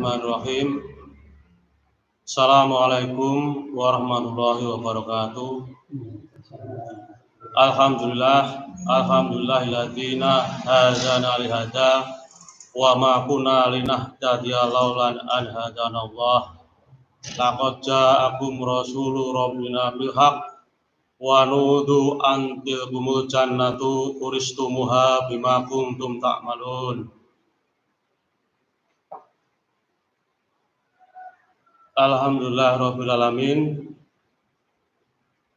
Bismillahirrahmanirrahim. Assalamualaikum warahmatullahi wabarakatuh. Alhamdulillahilladzi hadana li hada wa ma kunna linahtadiya laulan an hadanallah. Laqad ja'akum rasulur rabbina bil haqq wa nudu an tilkumul jannatu uristumuha bima kuntum ta'malun. Alhamdulillah rabbil alamin.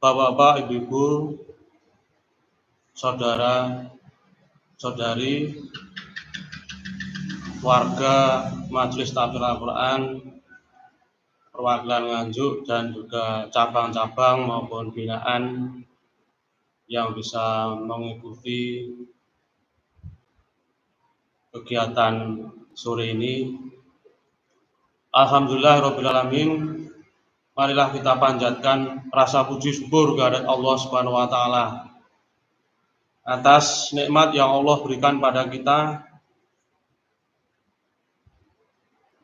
Bapak-bapak, ibu-ibu, saudara, saudari, warga Majelis Tahfidz Al-Quran, perwakilan Nganjuk dan juga cabang-cabang maupun binaan yang bisa mengikuti kegiatan sore ini. Alhamdulillah rabbil alamin. Marilah kita panjatkan rasa puji syukur kehadirat Allah Subhanahu wa taala atas nikmat yang Allah berikan pada kita,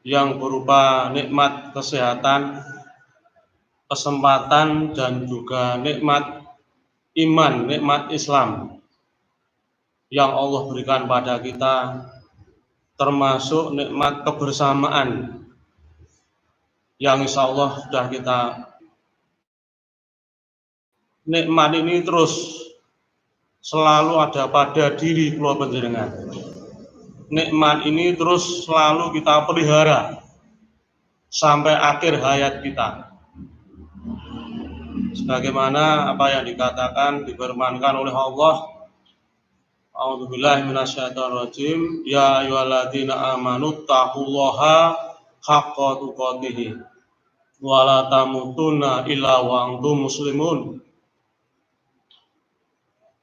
yang berupa nikmat kesehatan, kesempatan, dan juga nikmat iman, nikmat Islam yang Allah berikan pada kita, termasuk nikmat kebersamaan yang insya Allah sudah kita nikmat ini terus selalu ada pada diri kula panjenengan. Nikmat ini terus selalu kita pelihara sampai akhir hayat kita. Sebagaimana apa yang dikatakan, difirmankan oleh Allah, A'udzubillahi minasyaitonirrajim, ya ayyuhalladzina amanu taqullaha haqqa tuqatih wa la tamutunna illa wa antum muslimun.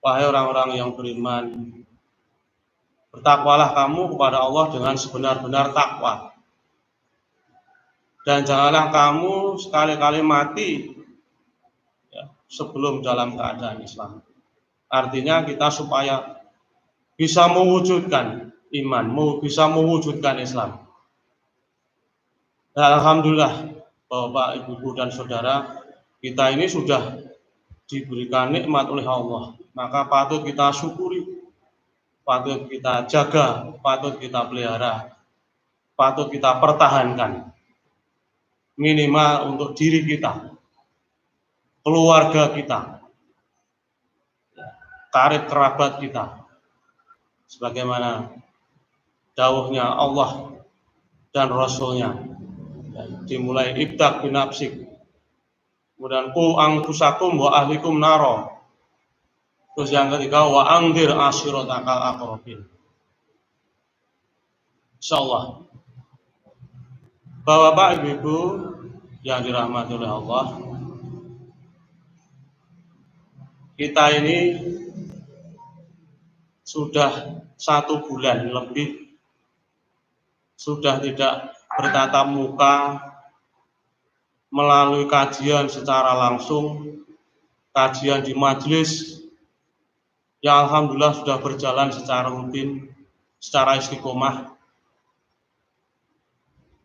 Wahai orang-orang yang beriman, bertakwalah kamu kepada Allah dengan sebenar-benar takwa, dan janganlah kamu sekali-kali mati sebelum dalam keadaan Islam. Artinya kita supaya bisa mewujudkan iman, bisa mewujudkan Islam. Dan alhamdulillah Bapak, Ibu, dan Saudara, kita ini sudah diberikan nikmat oleh Allah, maka patut kita syukuri, patut kita jaga, patut kita pelihara, patut kita pertahankan, minimal untuk diri kita, keluarga kita, karib kerabat kita, sebagaimana dawuhnya Allah dan Rasulnya, dimulai ibdak binafsik, kemudian qu anfusakum wa ahlikum naro, terus yang ketiga wa angdir ashiratakal aqrabin. Insyaallah, Bapak, Ibu yang dirahmati oleh Allah, kita ini sudah 1 bulan lebih sudah tidak bertatap muka melalui kajian secara langsung, kajian di majelis yang alhamdulillah sudah berjalan secara rutin, secara istiqomah.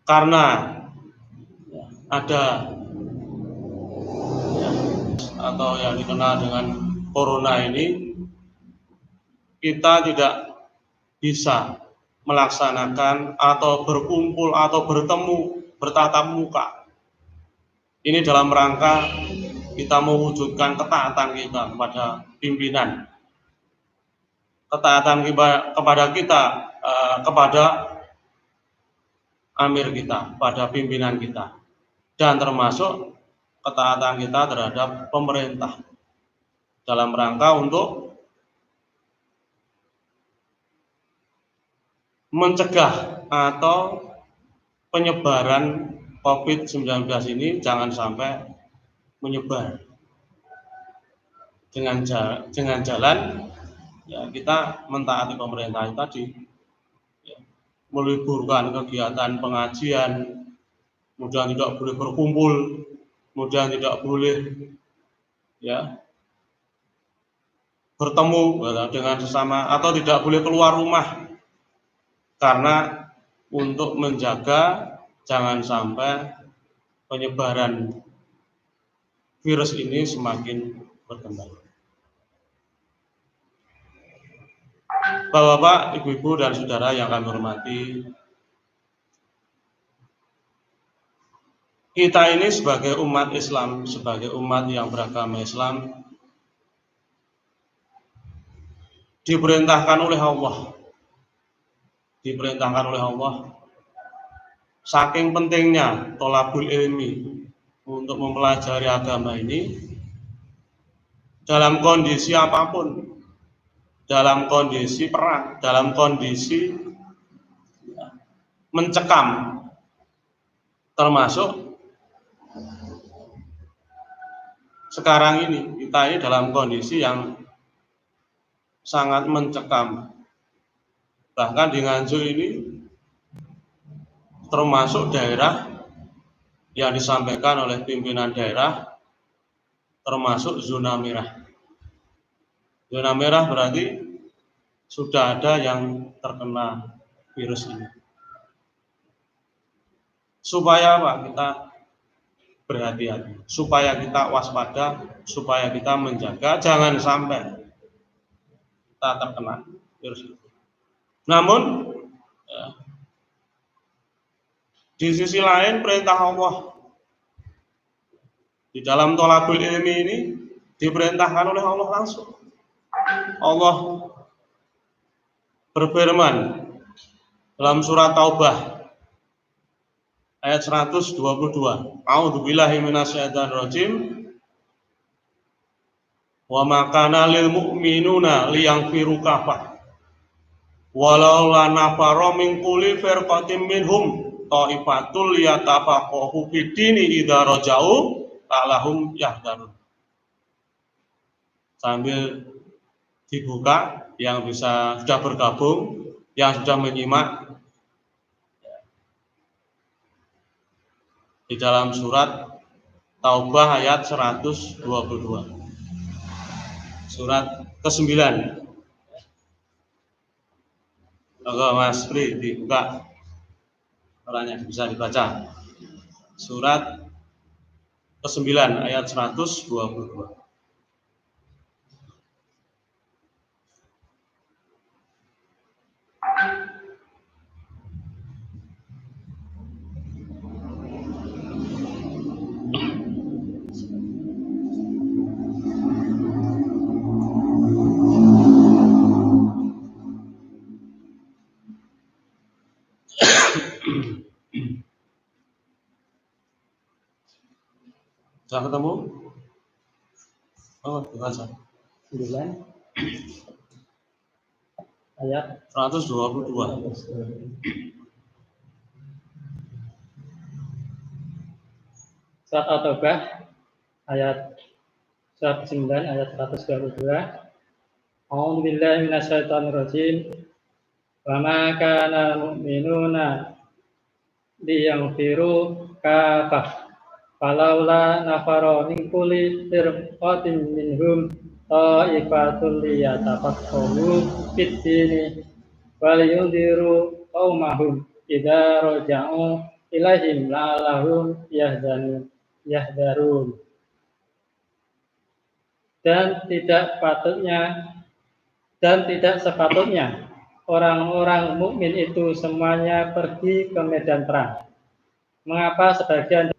Karena ada atau yang dikenal dengan corona ini, kita tidak bisa melaksanakan atau berkumpul atau bertemu, bertatap muka. Ini dalam rangka kita mewujudkan ketaatan kita kepada pimpinan, ketaatan kepada kita, kepada amir kita, pada pimpinan kita, dan termasuk ketaatan kita terhadap pemerintah dalam rangka untuk mencegah atau penyebaran COVID-19 ini jangan sampai menyebar dengan jalan ya, kita mentaati pemerintah tadi, ya, meliburkan kegiatan pengajian, kemudian tidak boleh berkumpul, kemudian tidak boleh ya bertemu dengan sesama, atau tidak boleh keluar rumah, karena untuk menjaga jangan sampai penyebaran virus ini semakin berkembang. Bapak-bapak, ibu-ibu, dan saudara yang kami hormati, kita ini sebagai umat Islam, sebagai umat yang beragama Islam, diperintahkan oleh Allah, saking pentingnya tholabul ilmi untuk mempelajari agama ini dalam kondisi apapun, dalam kondisi perang, dalam kondisi mencekam, termasuk sekarang ini kita ini dalam kondisi yang sangat mencekam. Bahkan di Nganjuk ini termasuk daerah yang disampaikan oleh pimpinan daerah termasuk zona merah. Zona merah berarti sudah ada yang terkena virus ini. Supaya apa? Kita berhati-hati, supaya kita waspada, supaya kita menjaga jangan sampai kita terkena virus itu. Namun di sisi lain perintah Allah di dalam tholabul ilmi ini diperintahkan oleh Allah langsung. Allah berfirman dalam surat Taubah ayat 122. A'udzubillahi minasyaitonir rajim. Wa ma kana lil mu'minuna liyanfiru kafah. Walau la nafara min kulli firqatin minhum ta'ifatul liyatafaqahu fid-dini idza raja'u ta'lahum yahdharun. Sambil dibuka yang bisa sudah bergabung, yang sudah menyimak di dalam surat Taubah ayat 122. Surat ke-9. Monggo Mas Pri dibuka. Orangnya bisa dibaca. Surat ke-9 ayat 122. Sudah ketemu? Oh, dibaca. 9 ayat 122. Surat At-Taubah ayat surat 9 ayat 122. A'udzubillahi minasyaitonirrajim. Wa ma kana mu'minuna liyanfiru kafah. Falaula nafara min kulli firqatin minhum ta'ifatul liyatafaqahu fid-dini wal yunziru qaumahum idza raja'u ilaihim la'allahum yahdharun. Dan tidak sepatutnya orang-orang mukmin itu semuanya pergi ke medan perang. Mengapa sebagian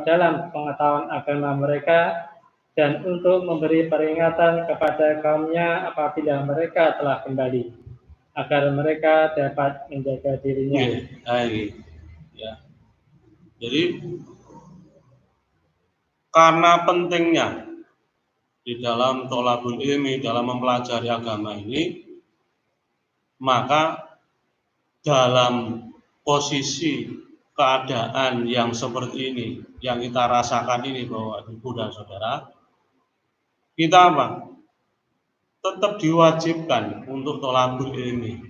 dalam pengetahuan agama mereka dan untuk memberi peringatan kepada kaumnya apabila mereka telah kembali agar mereka dapat menjaga dirinya. Ya. Jadi karena pentingnya di dalam tholabul ilmi, dalam mempelajari agama ini, maka dalam posisi keadaan yang seperti ini, yang kita rasakan ini, bahwa ibu dan saudara, kita apa? Tetap diwajibkan untuk tholabul ilmi.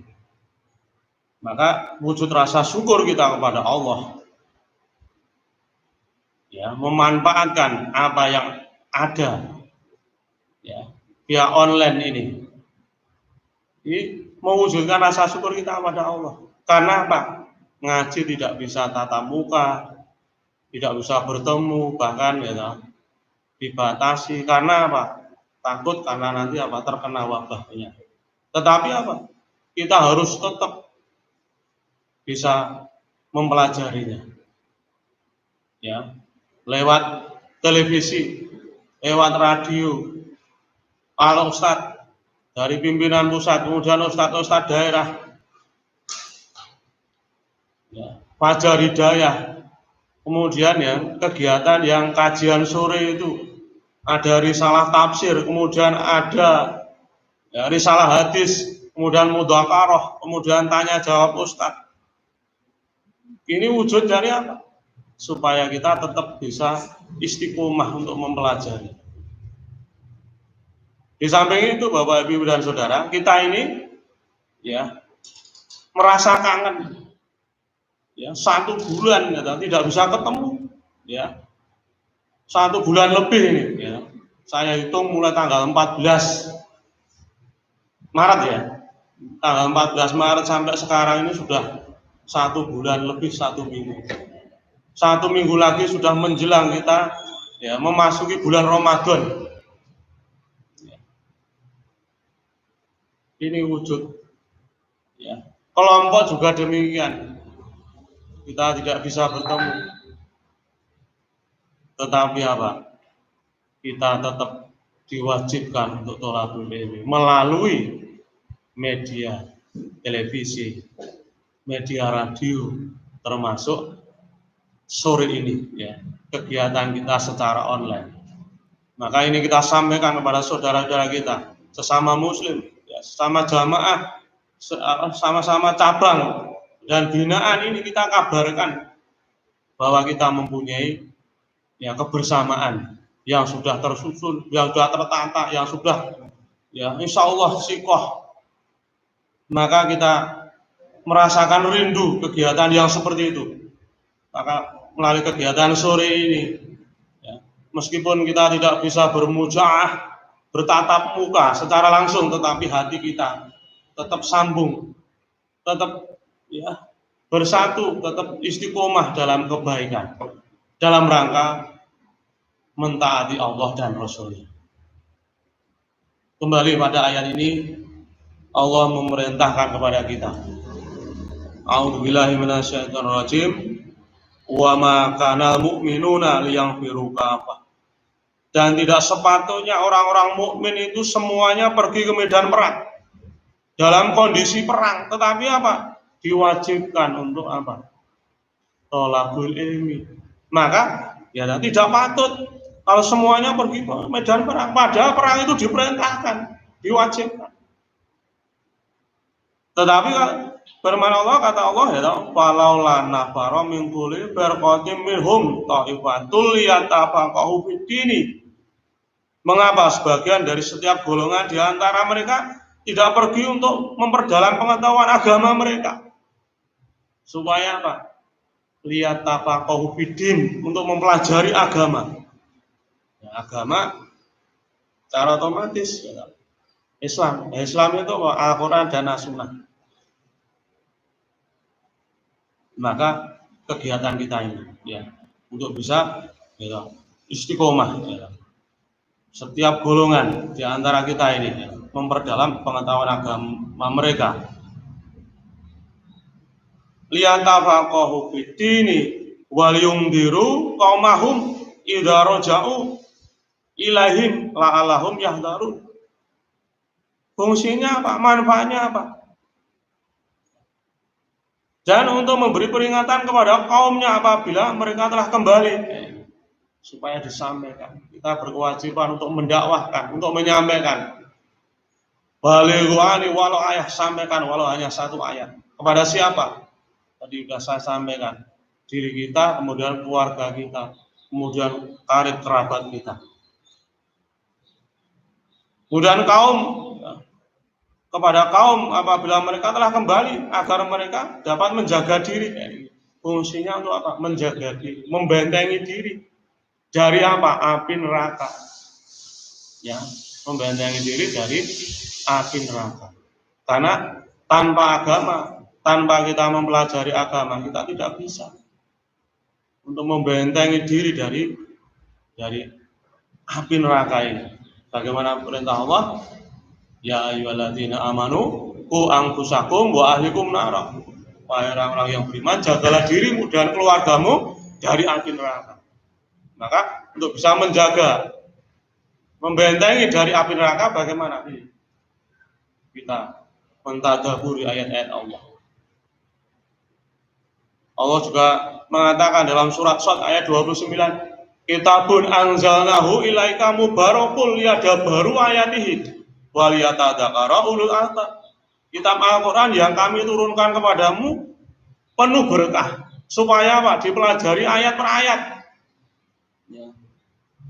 Maka wujud rasa syukur kita kepada Allah, ya, memanfaatkan apa yang ada, ya, via online ini mewujudkan rasa syukur kita kepada Allah. Karena apa? ngaji tidak bisa tatap muka, tidak bisa bertemu, bahkan ya dibatasi karena apa? Takut karena nanti apa terkena wabah penyakit. Tetapi apa? Kita harus tetap bisa mempelajarinya, ya, lewat televisi, lewat radio. Kalau Ustadz dari pimpinan pusat, kemudian Ustadz daerah, ya, Fajar Hidayah, kemudian ya kegiatan yang kajian sore itu ada risalah tafsir, kemudian ada ya, risalah hadis, kemudian mudzakarah, kemudian tanya jawab Ustadz. Ini wujud dari apa? Supaya kita tetap bisa istiqomah untuk mempelajari. Di samping itu Bapak Ibu dan Saudara, kita ini ya merasa kangen. Ya, 1 bulan ya, tidak bisa ketemu. Ya. 1 bulan lebih ini ya. Saya hitung mulai tanggal 14 Maret ya. Tanggal 14 Maret sampai sekarang ini sudah 1 bulan lebih 1 minggu. 1 minggu lagi sudah menjelang kita ya memasuki bulan Ramadan. Ini wujud ya. Kelompok juga demikian. Kita tidak bisa bertemu. Tetapi apa? Kita tetap diwajibkan untuk thalabul ilmi melalui media televisi, media radio, termasuk sore ini ya, kegiatan kita secara online. Maka ini kita sampaikan kepada saudara-saudara kita, sesama muslim, ya, sesama jamaah, sama-sama cabang dan binaan ini kita kabarkan bahwa kita mempunyai ya kebersamaan yang sudah tersusun, yang sudah tertata, yang sudah ya insya Allah sikoh. Maka kita merasakan rindu kegiatan yang seperti itu. Maka melalui kegiatan sore ini, ya, meskipun kita tidak bisa bermujaah, bertatap muka secara langsung, tetapi hati kita tetap sambung, tetap ya bersatu, tetap istiqomah dalam kebaikan, dalam rangka mentaati Allah dan Rasul-Nya. Kembali pada ayat ini, Allah memerintahkan kepada kita. A'udzubillahi minasyaitonirrajim. Wa ma kana mu'minuna liyanfiru kafah. Dan tidak sepatutnya orang-orang mukmin itu semuanya pergi ke medan perang dalam kondisi perang, tetapi apa? Diwajibkan untuk apa? Thalabul ilmi. Maka ya tidak patut kalau semuanya pergi ke medan perang, padahal perang itu diperintahkan, diwajibkan. Tetapi firman Allah, kata Allah ya, falaula nafara min kulli firqatin minhum ta'ifatul liyatafaqahu fid-dini. Mengapa sebagian dari setiap golongan di antara mereka tidak pergi untuk memperdalam pengetahuan agama mereka? Supaya apa? Liyatafaqahu fid-din, untuk mempelajari agama. Ya, agama secara otomatis ya, Islam. Islam itu Al-Quran dan As-Sunnah. Maka kegiatan kita ini ya untuk bisa ya, istiqomah ya. Setiap golongan di antara kita ini ya, memperdalam pengetahuan agama mereka. Liyatafaqahu fid-dini wal yundiru qaumahum idza raja'u ilaihim la'allahum yahdharun. Fungsinya apa? Manfaatnya apa? Dan untuk memberi peringatan kepada kaumnya apabila mereka telah kembali, supaya disampaikan. Kita berkewajiban untuk mendakwahkan, untuk menyampaikan. Balighuani walau ayat, sampaikan walau hanya 1 ayat. Kepada siapa? Tadi sudah saya sampaikan. Diri kita, kemudian keluarga kita, kemudian karib kerabat kita. Kemudian kaum, kepada kaum apabila mereka telah kembali, agar mereka dapat menjaga diri. Fungsinya untuk apa? Menjaga diri, membentengi diri dari apa? Api neraka. Ya, membentengi diri dari api neraka. Karena tanpa agama tanpa kita mempelajari agama, kita tidak bisa untuk membentengi diri dari api neraka ini. Bagaimana perintah Allah? Ya ayyuhalladzina amanu qu anfusakum wa ahlikum nara. Wahai orang-orang yang beriman, jagalah dirimu dan keluargamu dari api neraka. Maka untuk bisa menjaga, membentengi dari api neraka, bagaimana? Kita mentadaburi ayat-ayat Allah. Allah juga mengatakan dalam surat Shad ayat 29, Kitabun anzalnahu ilaika mubarakul liyadabbaru ayatihi waliyatadzakara ulul albab. Kitab Al-Quran yang kami turunkan kepadamu penuh berkah, supaya apa? Dipelajari ayat per ayat.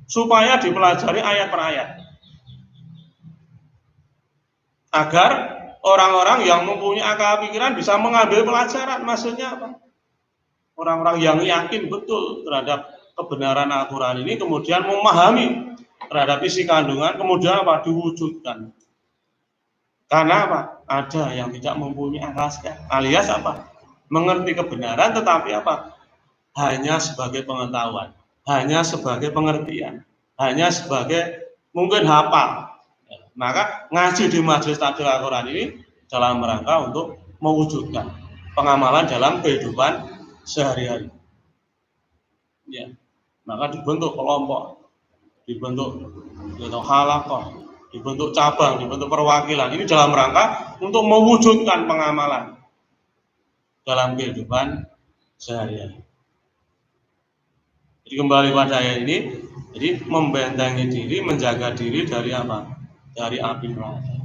Supaya dipelajari ayat per ayat. Agar orang-orang yang mempunyai akal pikiran bisa mengambil pelajaran. Maksudnya apa? Orang-orang yang yakin betul terhadap kebenaran Al-Quran ini, kemudian memahami terhadap isi kandungan, kemudian apa? Diwujudkan. Karena apa? Ada yang tidak mempunyai akal sehat, alias apa? Mengerti kebenaran, tetapi apa? Hanya sebagai pengetahuan, hanya sebagai pengertian, hanya sebagai mungkin hafal. Maka ngaji di majelis takdir Al-Quran ini dalam rangka untuk mewujudkan pengamalan dalam kehidupan sehari-hari. Ya, maka dibentuk kelompok, dibentuk halaqah, dibentuk cabang, dibentuk perwakilan. Ini dalam rangka untuk mewujudkan pengamalan dalam kehidupan sehari-hari. Jadi kembali pada ayat ini, jadi membentengi diri, menjaga diri dari apa? Dari api neraka.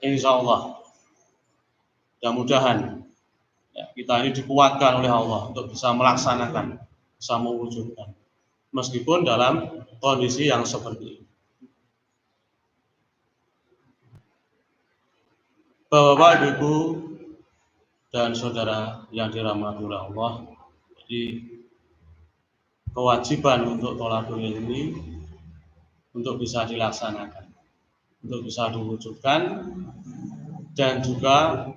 Insya Allah, mudah-mudahan ya, kita ini dikuatkan oleh Allah untuk bisa melaksanakan, bisa mewujudkan, meskipun dalam kondisi yang seperti ini. Bapak, Ibu, dan saudara yang dirahmati oleh Allah, jadi kewajiban untuk thalabul ilmi untuk bisa dilaksanakan, untuk bisa diwujudkan, dan juga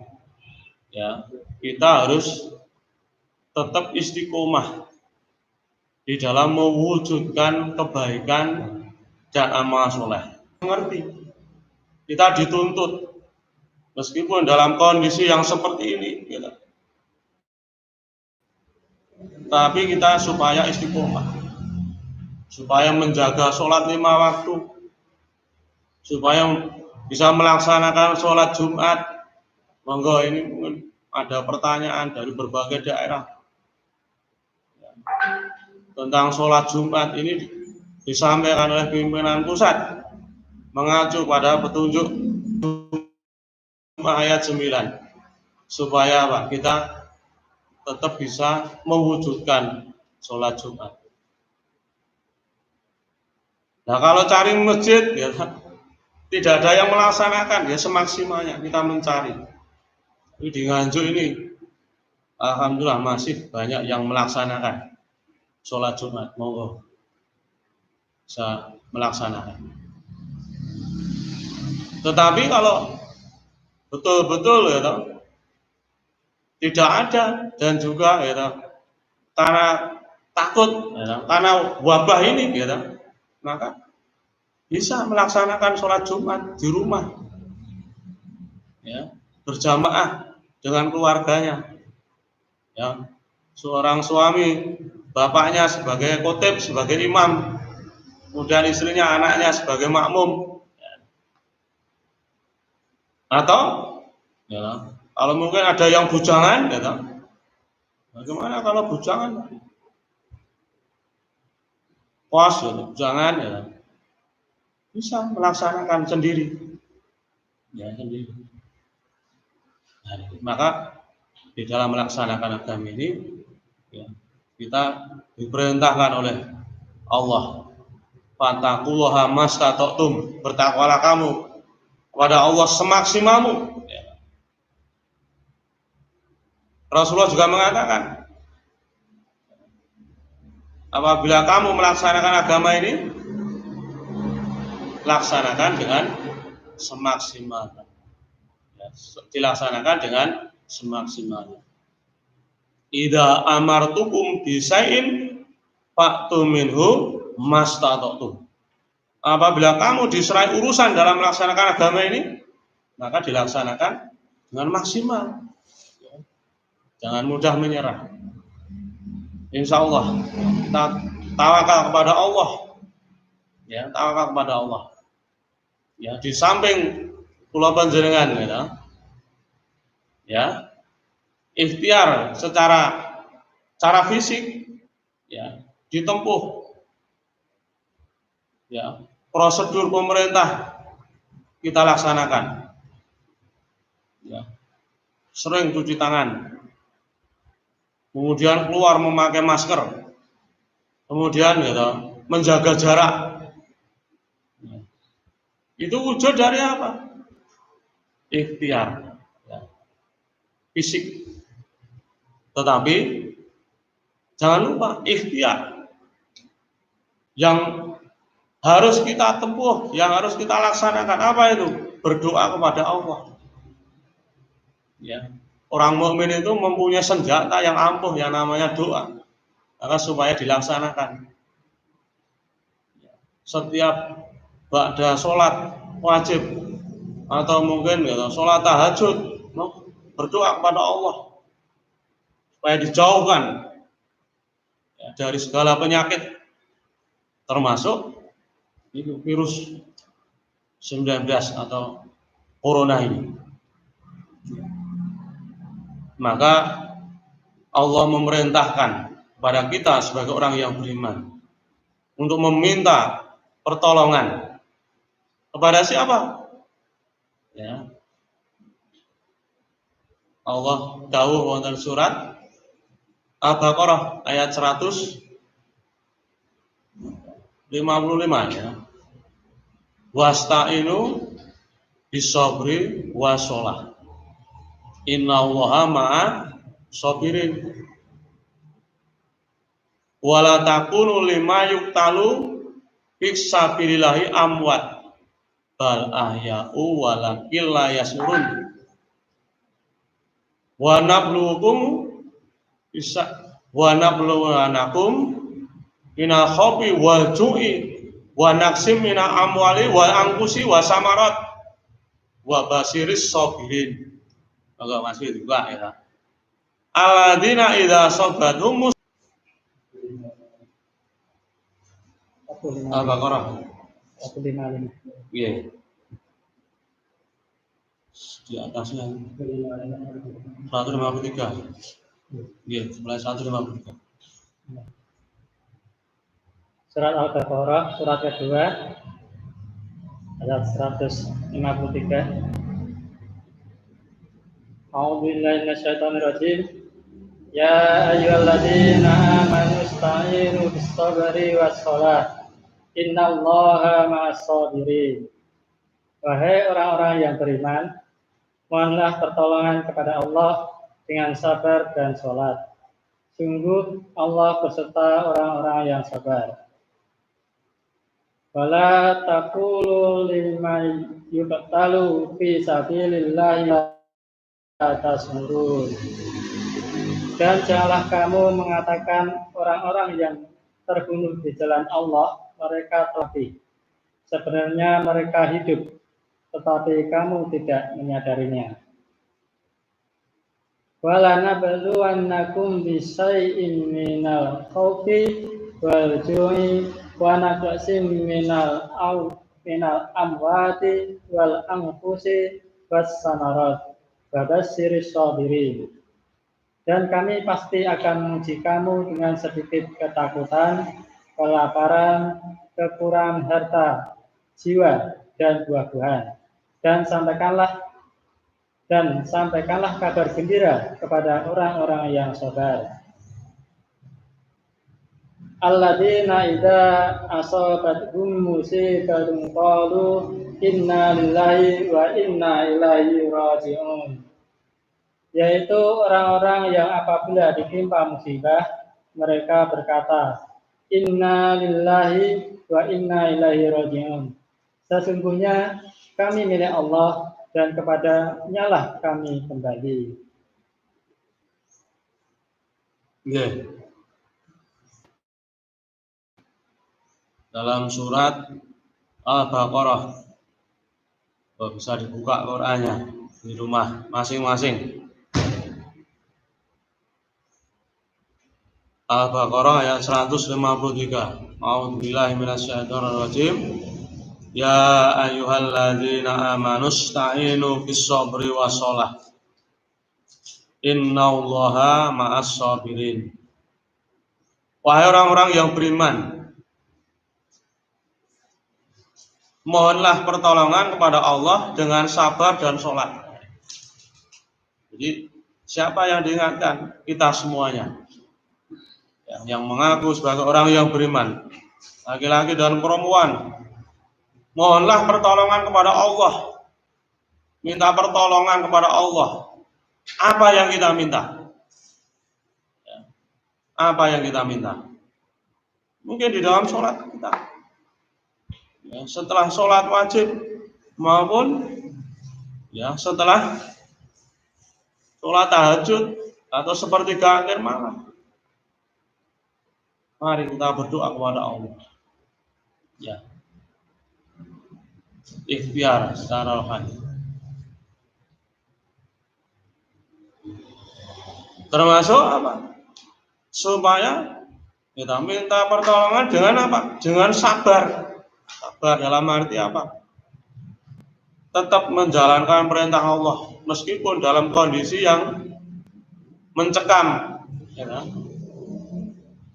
ya kita harus tetap istiqomah di dalam mewujudkan kebaikan dan amal soleh. Mengerti, kita dituntut meskipun dalam kondisi yang seperti ini, gitu. Tapi kita supaya istiqomah, supaya menjaga sholat 5 waktu, supaya bisa melaksanakan sholat Jumat. Monggo, ini mungkin ada pertanyaan dari berbagai daerah tentang sholat Jumat ini, disampaikan oleh pimpinan pusat mengacu pada petunjuk ayat 9, supaya apa? Kita tetap bisa mewujudkan sholat Jumat. Nah, kalau cari masjid, ya, tidak ada yang melaksanakan, ya semaksimalnya kita mencari. Ini di Nganjuk ini, alhamdulillah masih banyak yang melaksanakan sholat Jumat. Monggo bisa melaksanakan. Tetapi kalau betul-betul ya, tidak ada, dan juga ya, karena takut ya, karena wabah ini ya, maka bisa melaksanakan sholat Jumat di rumah ya, berjamaah dengan keluarganya ya, seorang suami bapaknya sebagai khotib, sebagai imam, kemudian istrinya, anaknya sebagai makmum ya. Atau ya, kalau mungkin ada yang bujangan, ya, bagaimana kalau bujangan? Pos, ya, bujangan, ya, bisa melaksanakan sendiri, ya sendiri. Nah, maka di dalam melaksanakan agama ini, ya, kita diperintahkan oleh Allah, fattaqullaha mastata'tum, bertakwalah kamu kepada Allah semaksimalmu. Rasulullah juga mengatakan, apabila kamu melaksanakan agama ini, dilaksanakan dengan semaksimalnya. Ya, dilaksanakan dengan semaksimalnya. Idza amartukum bisain fa'tu minhu mastata'tum. Apabila kamu diserai urusan dalam melaksanakan agama ini, maka dilaksanakan dengan maksimal. Jangan mudah menyerah. Insya Allah kita tawakal kepada Allah. Ya, tawakal kepada Allah. Ya, di samping kula panjenengan gitu. Ya. Ikhtiar secara fisik ya, ditempuh. Ya, prosedur pemerintah kita laksanakan. Ya. Sering cuci tangan. Kemudian keluar memakai masker. Kemudian gitu, menjaga jarak. Ya. Itu wujud dari apa? Ikhtiar. Ya. Fisik. Tetapi jangan lupa ikhtiar yang harus kita tempuh, yang harus kita laksanakan apa itu? Berdoa kepada Allah. Ya. Orang mukmin itu mempunyai senjata yang ampuh yang namanya doa. Maka supaya dilaksanakan. Setiap ba'da sholat wajib atau mungkin gitu, sholat tahajud, berdoa kepada Allah supaya dijauhkan ya, dari segala penyakit termasuk itu virus 19 atau corona ini. Maka Allah memerintahkan kepada kita sebagai orang yang beriman untuk meminta pertolongan kepada siapa? Ya. Allah dawuh wonten surat Al-Baqarah ayat 155 ya. Wasta'inu bisabri washolah. Innallaha ma'a sabirin. Wala takunu lima yuktalu fisabilillahi amwat bal ahya'u walakin la yashurun. Wa nabluukum wa nabluwanakum minal khawfi wal ju'i wa naqsim minal amwali wal anfusi wa samarat wa basiris sabirin. Agak masih juga ya. Alladzina idza sabathum Al-Baqarah 155. Iya. Di atasnya 153. Iya, mulai 153. Surat Al-Baqarah, surat kedua, ayat 153. A'udzubillahi minasyaitonirrajim. Ya ayyuhalladzina amanu ista'inu bis-sabri was-shalah. Innallaha ma'as-sabirin. Wahai orang-orang yang beriman, mohonlah pertolongan kepada Allah dengan sabar dan sholat. Sungguh Allah beserta orang-orang yang sabar. Wala taqulu liman yuqtalu fi sabilillahi la tasmurun. Dan janganlah kamu mengatakan orang-orang yang terbunuh di jalan Allah mereka mati. Sebenarnya mereka hidup, tetapi kamu tidak menyadarinya. Wala nabluwannakum bisyai'in minal khawfi wal ju'i wa naqsim minal amwati wal anfusi was samarat wa basyyiris sabirin. Dan kami pasti akan menguji kamu dengan sedikit ketakutan, kelaparan, kekurangan harta, jiwa, dan buah-buahan. Dan sampaikanlah kabar gembira kepada orang-orang yang sabar. Alladzina idza asabatuhum musibatun qalu inna lillahi wa inna ilaihi raji'un. Yaitu orang-orang yang apabila ditimpa musibah mereka berkata inna lillahi wa inna ilaihi raji'un. Sesungguhnya kami milik Allah dan kepadanya lah kami kembali. Yeah. Dalam surat Al-Baqarah, bisa dibuka Qur'annya di rumah masing-masing. Al-Baqarah ayat 153. A'udzubillahi minasyaitonirrajim. Ya ayyuhalladzina amanu ista'inu bis sabri wassalah. Innallaha ma'as sabirin. Wahai orang-orang yang beriman, mohonlah pertolongan kepada Allah dengan sabar dan sholat. Jadi siapa yang diingatkan? Kita semuanya yang mengaku sebagai orang yang beriman, laki-laki dan perempuan. Mohonlah pertolongan kepada Allah. Minta pertolongan kepada Allah. Apa yang kita minta? Apa yang kita minta? Mungkin di dalam sholat kita, setelah sholat wajib maupun setelah sholat tahajud atau sepertiga akhir malam. Mari kita berdoa kepada Allah. Ikhtiar secara rohani. Termasuk apa? Supaya kita minta pertolongan dengan apa? Dengan sabar. Sabar dalam arti apa? Tetap menjalankan perintah Allah meskipun dalam kondisi yang mencekam,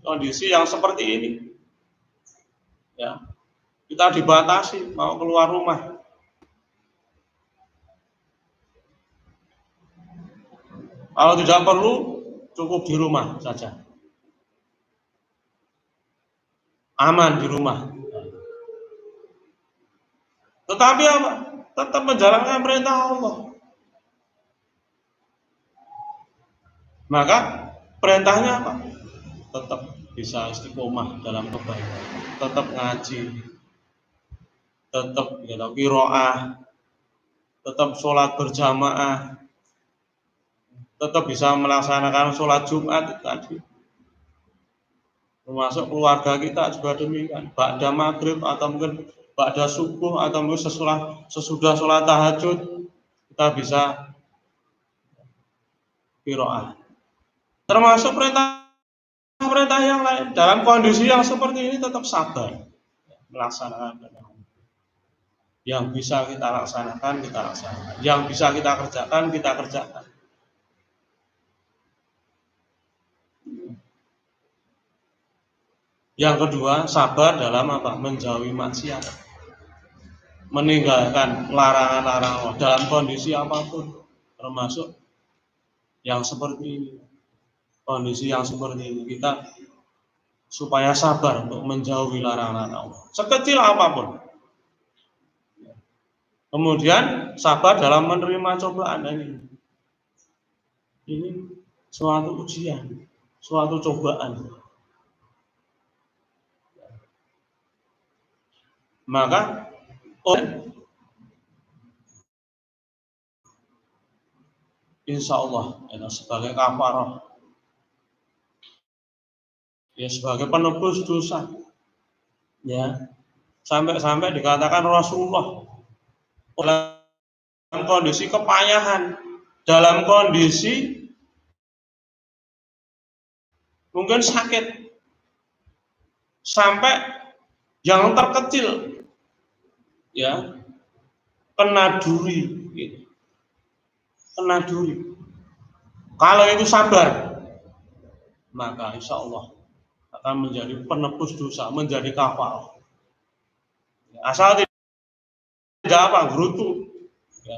kondisi yang seperti ini. Kita dibatasi mau keluar rumah. Kalau tidak perlu, cukup di rumah saja. Aman di rumah. Tetapi apa? Tetap menjalankan perintah Allah. Maka perintahnya apa? Tetap bisa istiqomah dalam kebaikan. Tetap ngaji. Tetap qiraah. Tetap sholat berjamaah. Tetap bisa melaksanakan sholat Jumat tadi. Termasuk keluarga kita juga demikian. Ba'da maghrib atau mungkin ba'da subuh atau mungkin sesudah sholat tahajud kita bisa qiraah. Termasuk perintah yang lain. Dalam kondisi yang seperti ini tetap sabar melaksanakan perintah. Yang bisa kita laksanakan, kita laksanakan. Yang bisa kita kerjakan, kita kerjakan. Yang kedua, sabar dalam apa? Menjauhi maksiat. Meninggalkan larangan-larangan dalam kondisi apapun, termasuk yang seperti ini. Kondisi yang seperti ini kita supaya sabar untuk menjauhi larangan Allah, sekecil apapun. Kemudian sabar dalam menerima cobaan ini. Ini suatu ujian, suatu cobaan. Maka insya Allah sebagai kafarah, sebagai penebus dosa, sampai dikatakan Rasulullah dalam kondisi kepayahan, dalam kondisi mungkin sakit, sampai yang terkecil kena duri, kena duri. Kalau itu sabar, maka insya Allah akan menjadi penebus dosa, menjadi kafarah. Asal tidak apa, gerutu,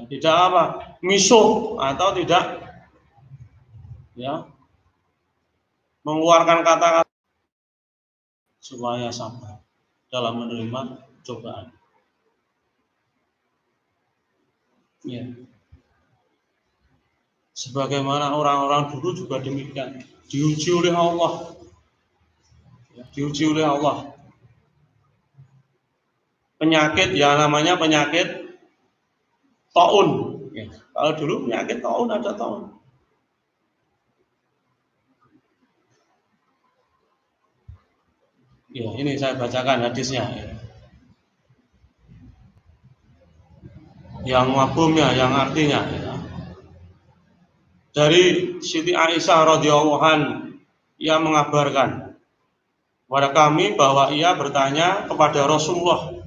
tidak apa, misuh atau tidak mengeluarkan kata-kata, supaya sabar dalam menerima cobaan. Sebagaimana orang-orang dulu juga demikian, diuji oleh Allah, diuji oleh Allah. penyakit yang namanya penyakit taun. Ya, kalau dulu penyakit taun ada taun. Ya, ini saya bacakan hadisnya. Ya. Yang mafhumnya, yang artinya. Ya. Dari Siti Aisyah radhiyallahu anha, ia mengabarkan kepada kami bahwa ia bertanya kepada Rasulullah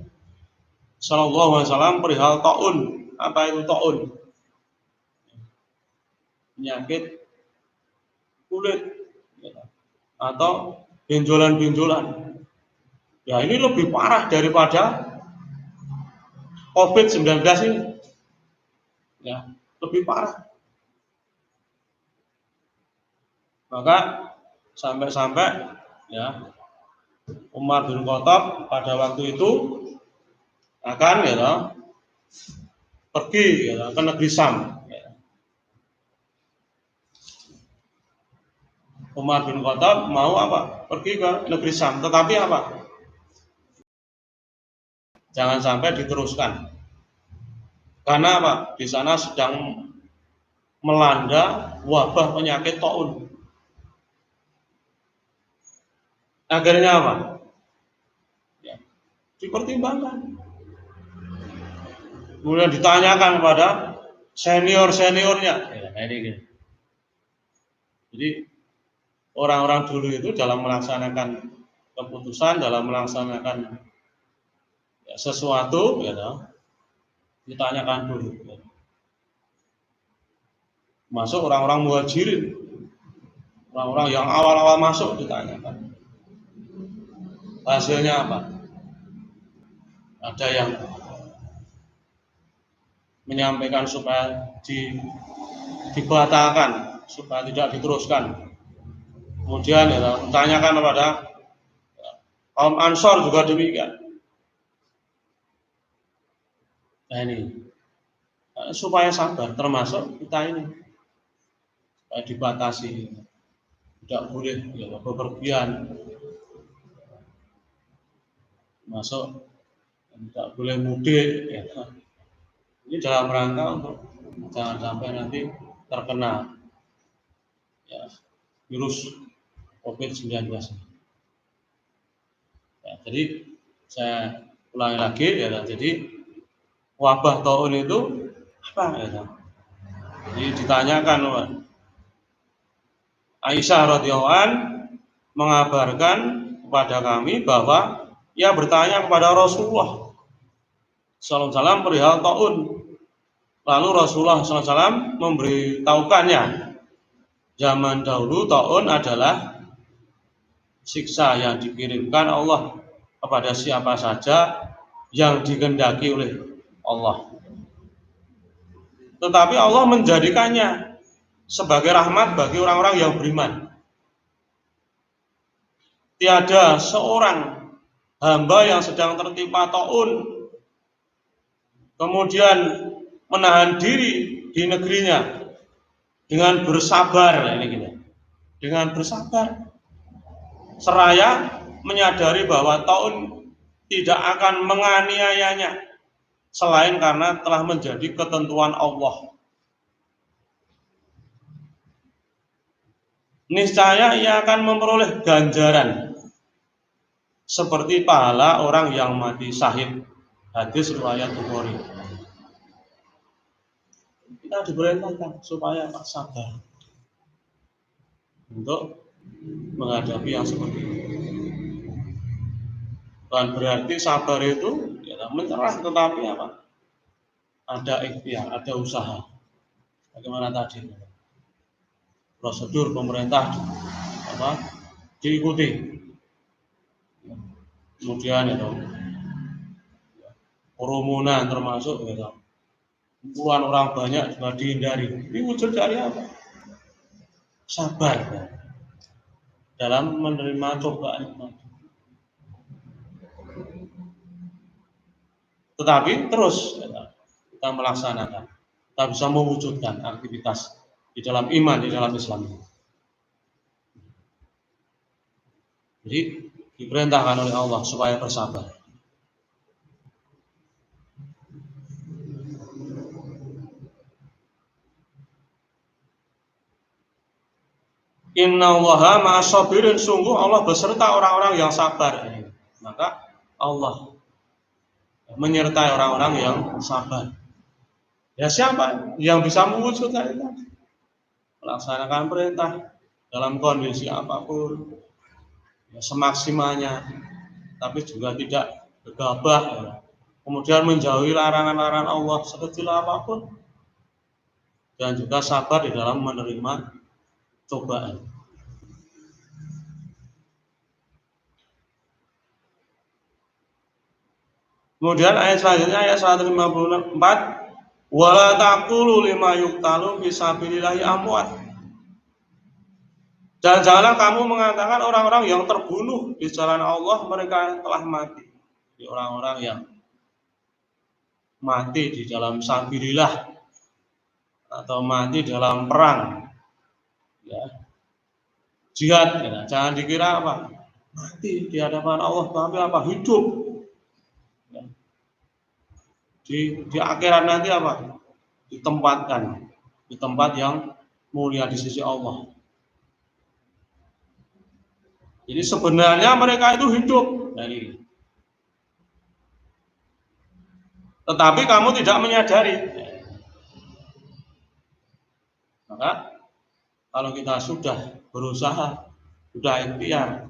sallallahu alaihi wasallam perihal taun. Apa itu taun? Penyakit kulit atau benjolan-benjolan. Ya ini lebih parah daripada COVID-19 ini. Ya, lebih parah. Maka sampai-sampai ya Umar bin Khattab pada waktu itu akan ya pergi ya, ke negeri Sam. Ya. Umar bin Khattab mau apa? Pergi ke negeri Sam, tetapi apa? Jangan sampai diteruskan. Karena apa? Di sana sedang melanda wabah penyakit taun. Akhirnya apa? Ya, dipertimbangkan. Kemudian ditanyakan kepada senior-seniornya. Ya, jadi orang-orang dulu itu dalam melaksanakan keputusan, dalam melaksanakan ya, sesuatu, ya, ditanyakan dulu. Ya. Masuk orang-orang muhajirin, orang-orang yang awal-awal masuk ditanyakan. Hasilnya apa? Ada yang menyampaikan supaya dibatalkan, supaya tidak diteruskan. Kemudian ya, ditanyakan kepada kaum Ansor juga demikian. Nah ini supaya sabar, termasuk kita ini supaya dibatasi, tidak boleh ya, bepergian, masuk tidak boleh mudik. Ya. Ini dalam rangka untuk jangan sampai nanti terkena ya, virus COVID-19. Ya, jadi saya ulangi lagi ya, jadi wabah taun itu apa ya? Jadi ditanyakan Aisyah radhiyallahu anha mengabarkan kepada kami bahwa ia bertanya kepada Rasulullah sallallahu alaihi wasallam perihal taun. Lalu Rasulullah sallallahu alaihi wasallam memberitahukannya zaman dahulu taun adalah siksa yang dikirimkan Allah kepada siapa saja yang dikehendaki oleh Allah. Tetapi Allah menjadikannya sebagai rahmat bagi orang-orang yang beriman. Tiada seorang hamba yang sedang tertimpa taun kemudian menahan diri di negerinya dengan bersabar ini gitu. Dengan bersabar seraya menyadari bahwa taun tidak akan menganiayanya selain karena telah menjadi ketentuan Allah. Niscaya ia akan memperoleh ganjaran seperti pahala orang yang mati syahid. Hadis riwayat Bukhari. Kita diperintahkan supaya sabar untuk menghadapi yang seperti ini. Bukan berarti sabar itu ya, menyerah, tetapi apa? Ada ikhtiar, ada usaha. Bagaimana tadi? Prosedur pemerintah apa? Diikuti. Kemudian ya, kerumunan termasuk ya, puluhan orang banyak juga dihindari. Ini wujud dari apa? Sabar dalam menerima cobaan. Tetapi terus ya, kita melaksanakan, kita bisa mewujudkan aktivitas di dalam iman, di dalam Islam. Jadi diperintahkan oleh Allah supaya bersabar. Innallaha ma'as sabirin, sungguh Allah beserta orang-orang yang sabar. Maka Allah menyertai orang-orang yang sabar. Ya siapa yang bisa mewujudkan itu? Melaksanakan perintah dalam kondisi apapun, ya, semaksimalnya, tapi juga tidak gegabah, ya. Kemudian menjauhi larangan-larangan Allah sekecil apapun, dan juga sabar di dalam menerima cobaan. Kemudian ayat selanjutnya, ayat 154, wala taqulu lima yuqtalu fi sabilillahi amwat. Dan janganlah kamu mengatakan orang-orang yang terbunuh di jalan Allah mereka telah mati. Jadi orang-orang yang mati di dalam sabilillah atau mati dalam perang, ya, jihad, ya. Jangan dikira apa mati di hadapan Allah, tapi apa hidup, ya. Di akhirat nanti apa ditempatkan di tempat yang mulia di sisi Allah. Jadi sebenarnya mereka itu hidup, tetapi kamu tidak menyadari. Maka kalau kita sudah berusaha, sudah ikhtiar,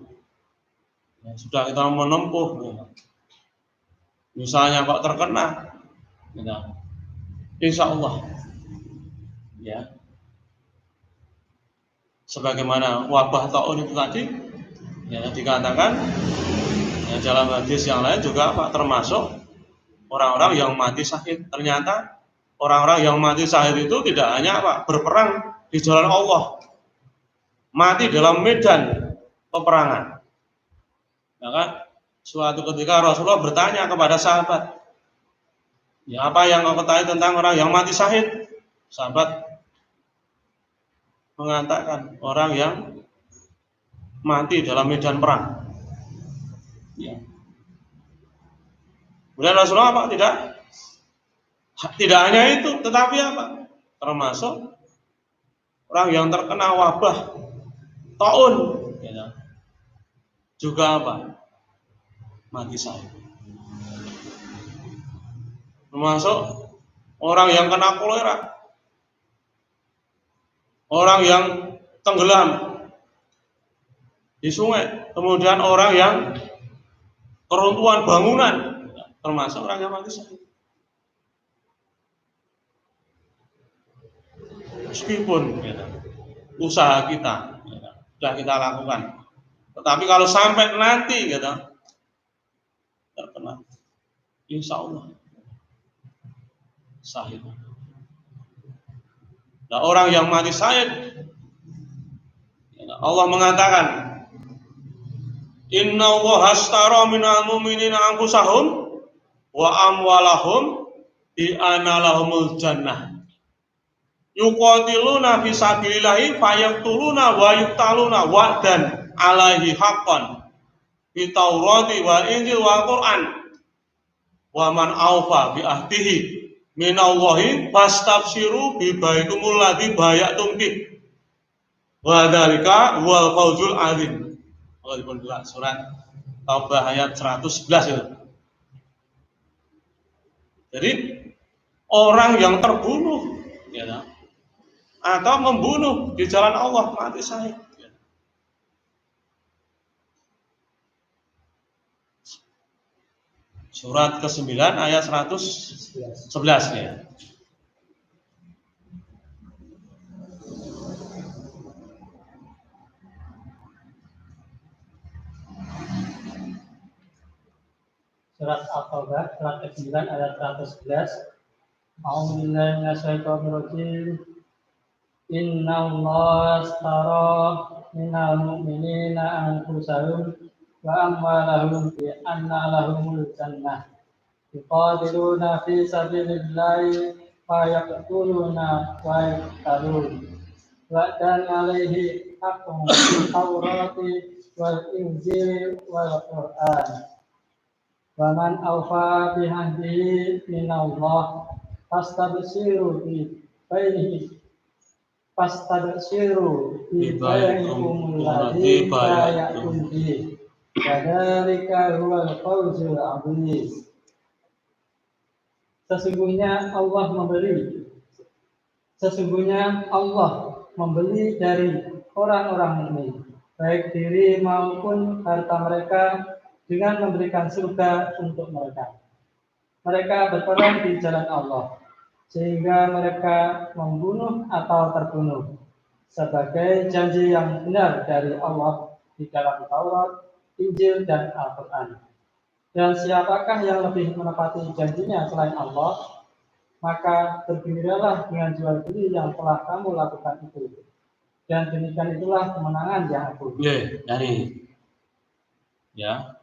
ya, sudah kita menempuh, ya, misalnya kok terkena, ya, insya Allah, ya, sebagaimana wabah taun itu tadi, ya, dikatakan, ya, dalam hadis yang lain juga Pak, termasuk orang-orang yang mati syahid. Ternyata orang-orang yang mati syahid itu tidak hanya Pak berperang di jalan Allah, mati dalam medan peperangan. Maka suatu ketika Rasulullah bertanya kepada sahabat, ya, apa yang kau ketahui tentang orang yang mati syahid? Sahabat mengatakan orang yang mati dalam medan perang. Ya. Kemudian Rasulullah apa? Tidak hanya itu, tetapi apa? Termasuk orang yang terkena wabah taun, ya, juga apa? Mati syahid. Termasuk orang yang kena kolera, orang yang tenggelam di sungai, kemudian orang yang keruntuhan bangunan, termasuk orang yang mati syahid. Meskipun, ya, usaha kita, ya, sudah kita lakukan, tetapi kalau sampai nanti, gitu, terkena, insya Allah syahid. Nah, orang yang mati syahid, Allah mengatakan, Inna Allaha ashtara minal mu'minina anfusahum wa amwalahum bi anna lahumul jannah. Yuqatiluna fi sabilillahi fayaqtuluna wa yuqtaluna wa'dan alaihi haqqan fi Taurati wa Injil wa Quran. Wa man awfa bi ahdihi minallahi fastabshiru bi baikumul ladzi bayatum bih. Wa dzalika wal fawzul azim. Surat Taubah ayat 111 itu. Jadi orang yang terbunuh, ya, atau membunuh di jalan Allah mati syahid. Surat ke-9 ayat 111, ya. Surat At-Taubah, surat ke-9 ayat 111. A'udzubillahi minasyaitonirrajim. Innallaha ashtara minal mu'minina anfusahum wa amwalahum bi anna lahumul jannah. Yuqatiluna fi sabilillahi fa yaqtuluna wa yuqtalun. Wa'dan alaihi haqqun fil Taurati wal Injil wal Quran. Wa man awfa bihadihi minallah fastabshiru bi bainihi Fastabshiru bi bai'ikumul ladzi bay'atum bihi. Kadzalika huwal fawzul 'adzim. Sesungguhnya Allah membeli dari orang-orang mukmin, baik diri maupun harta mereka, dengan memberikan surga untuk mereka. Mereka berperang di jalan Allah, sehingga mereka membunuh atau terbunuh, sebagai janji yang benar dari Allah di dalam Taurat, Injil, dan Al-Quran. Dan siapakah yang lebih menepati janjinya selain Allah? Maka bergembiralah dengan jual beli yang telah kamu lakukan itu. Dan demikian itulah kemenangan yang agung. Dari ya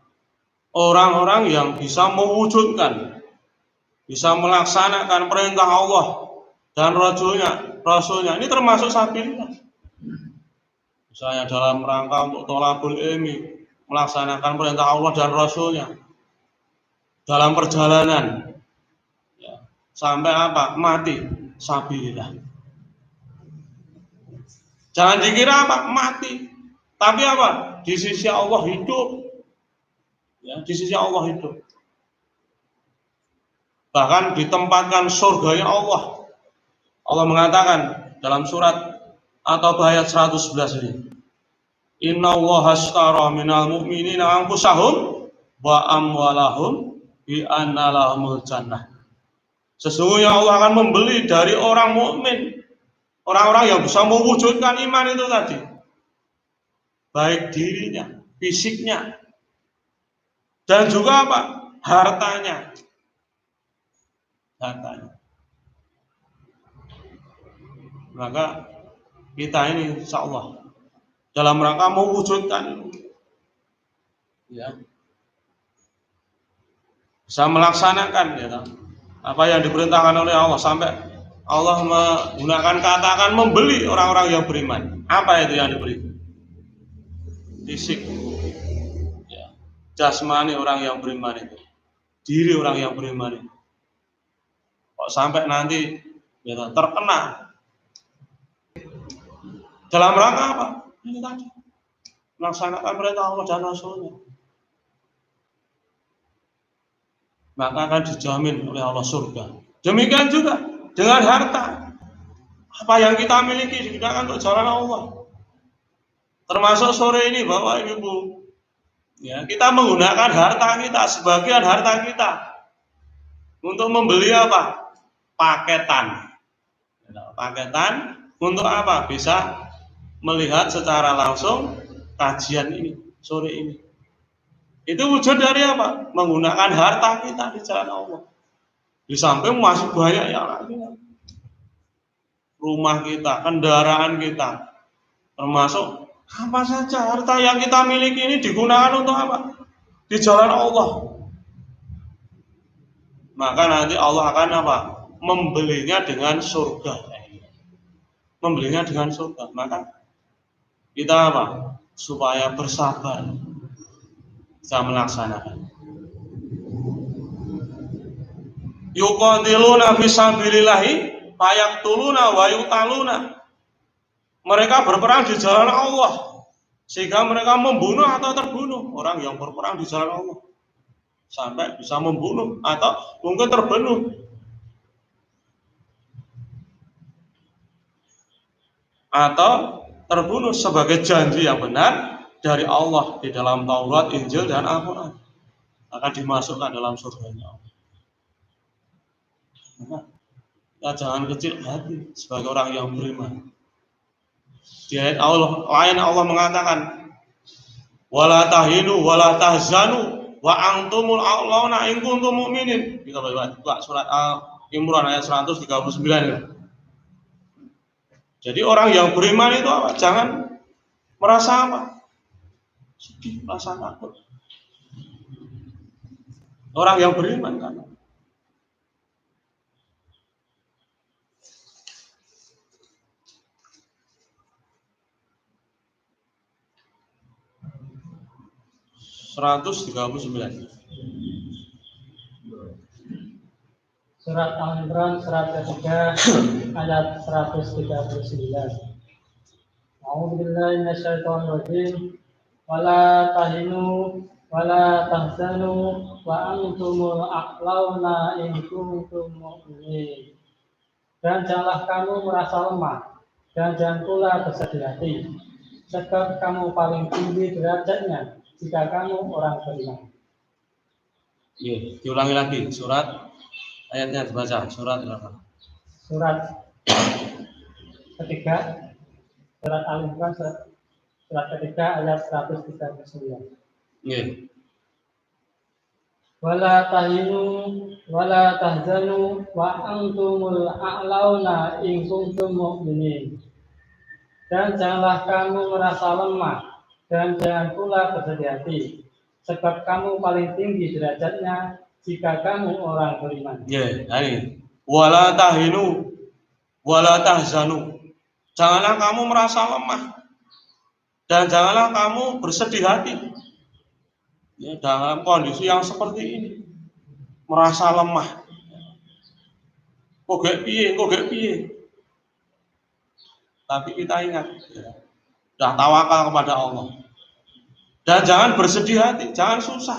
orang-orang yang bisa mewujudkan, bisa melaksanakan perintah Allah dan Rasulnya ini termasuk sabilillah. Misalnya dalam rangka untuk thalabul ilmi, melaksanakan perintah Allah dan Rasulnya dalam perjalanan, ya, sampai apa? Mati, sabilillah. Jangan dikira apa? Mati, tapi apa? Di sisi Allah hidup, ya, di sisi Allah hidup. Bahkan ditempatkan surganya Allah. Allah mengatakan dalam surat At-Taubah ayat 111 ini, Inna Allaha ashtara minal mu'minina anfusahum wa amwalahum bi anna lahumul jannah. Sesungguhnya Allah akan membeli dari orang mukmin, orang-orang yang bisa mewujudkan iman itu tadi, baik dirinya, fisiknya, dan juga apa? Hartanya. Maka kita ini insya Allah dalam rangka mewujudkan, ya, bisa melaksanakan, ya, apa yang diperintahkan oleh Allah, sampai Allah menggunakan kata akan membeli orang-orang yang beriman. Apa itu yang diberi? Fisik, ya, jasmani orang yang beriman itu, diri orang yang beriman itu. Kok sampai nanti, ya, terkena dalam rangka apa? Ini tadi, melaksanakan perintah Allah dan Rasulnya. Maka akan dijamin oleh Allah surga. Demikian juga dengan harta. Apa yang kita miliki digunakan untuk jalan Allah. Termasuk sore ini Bapak Ibu, ya, kita menggunakan harta kita, sebagian harta kita, untuk membeli apa? Paketan. Paketan untuk apa? Bisa melihat secara langsung kajian ini sore ini. Itu wujud dari apa? Menggunakan harta kita di jalan Allah. Di samping masih banyak yang lain. Rumah kita, kendaraan kita, termasuk apa saja harta yang kita miliki ini digunakan untuk apa? Di jalan Allah. Maka nanti Allah akan apa? Membelinya dengan surga. Membelinya dengan surga. Maka kita apa? Supaya bersabar, bisa melaksanakan. Yuqatiluna fisabilillahi fayaqtuluna wa yuqtaluna. Mereka berperang di jalan Allah sehingga mereka membunuh atau terbunuh. Orang yang berperang di jalan Allah sampai bisa membunuh atau mungkin terbunuh. Atau terbunuh sebagai janji yang benar dari Allah di dalam Taurat, Injil, dan Al-Quran. Akan dimasukkan dalam surganya. Maka kita jangan kecil hati sebagai orang yang beriman. Di ayat Allah lain Allah mengatakan, wala tahinu wala tahzanu wa antumul a'launa in kuntum mu'minin. Kita baca surat Al-Imran ayat 139. Jadi orang yang beriman itu apa? Jangan merasa apa? Sedih, merasa takut. Orang yang beriman kan 139. Surat Al-Imran surat ketiga ayat 139. A'udzubillahi minasyaitonirrajim. Wala tahinu wala tahzanu wa antumul a'launa in kuntum mu'minin. Dan janganlah kamu merasa lemah dan jangan pula bersedih hati, sebab kamu paling tinggi derajatnya jika kamu orang beriman. Diulangi lagi surat ayatnya dibaca, surat berapa? Surat ketiga, surat Al-Imran surat ketiga ayat 139. Nggih. Wala tahinu wala tahzanu wa antumul a'launa in kuntum mu'minin. Dan janganlah kamu merasa lemah dan jangan pula bersedih hati, sebab kamu paling tinggi derajatnya jika kamu orang beriman. Ini wala tahinu wala tahzanu. Janganlah kamu merasa lemah dan janganlah kamu bersedih hati. Dalam kondisi yang seperti ini, merasa lemah. Kok gak piye. Tapi kita ingat, dah tawakal kepada Allah. Dan jangan bersedih hati, jangan susah.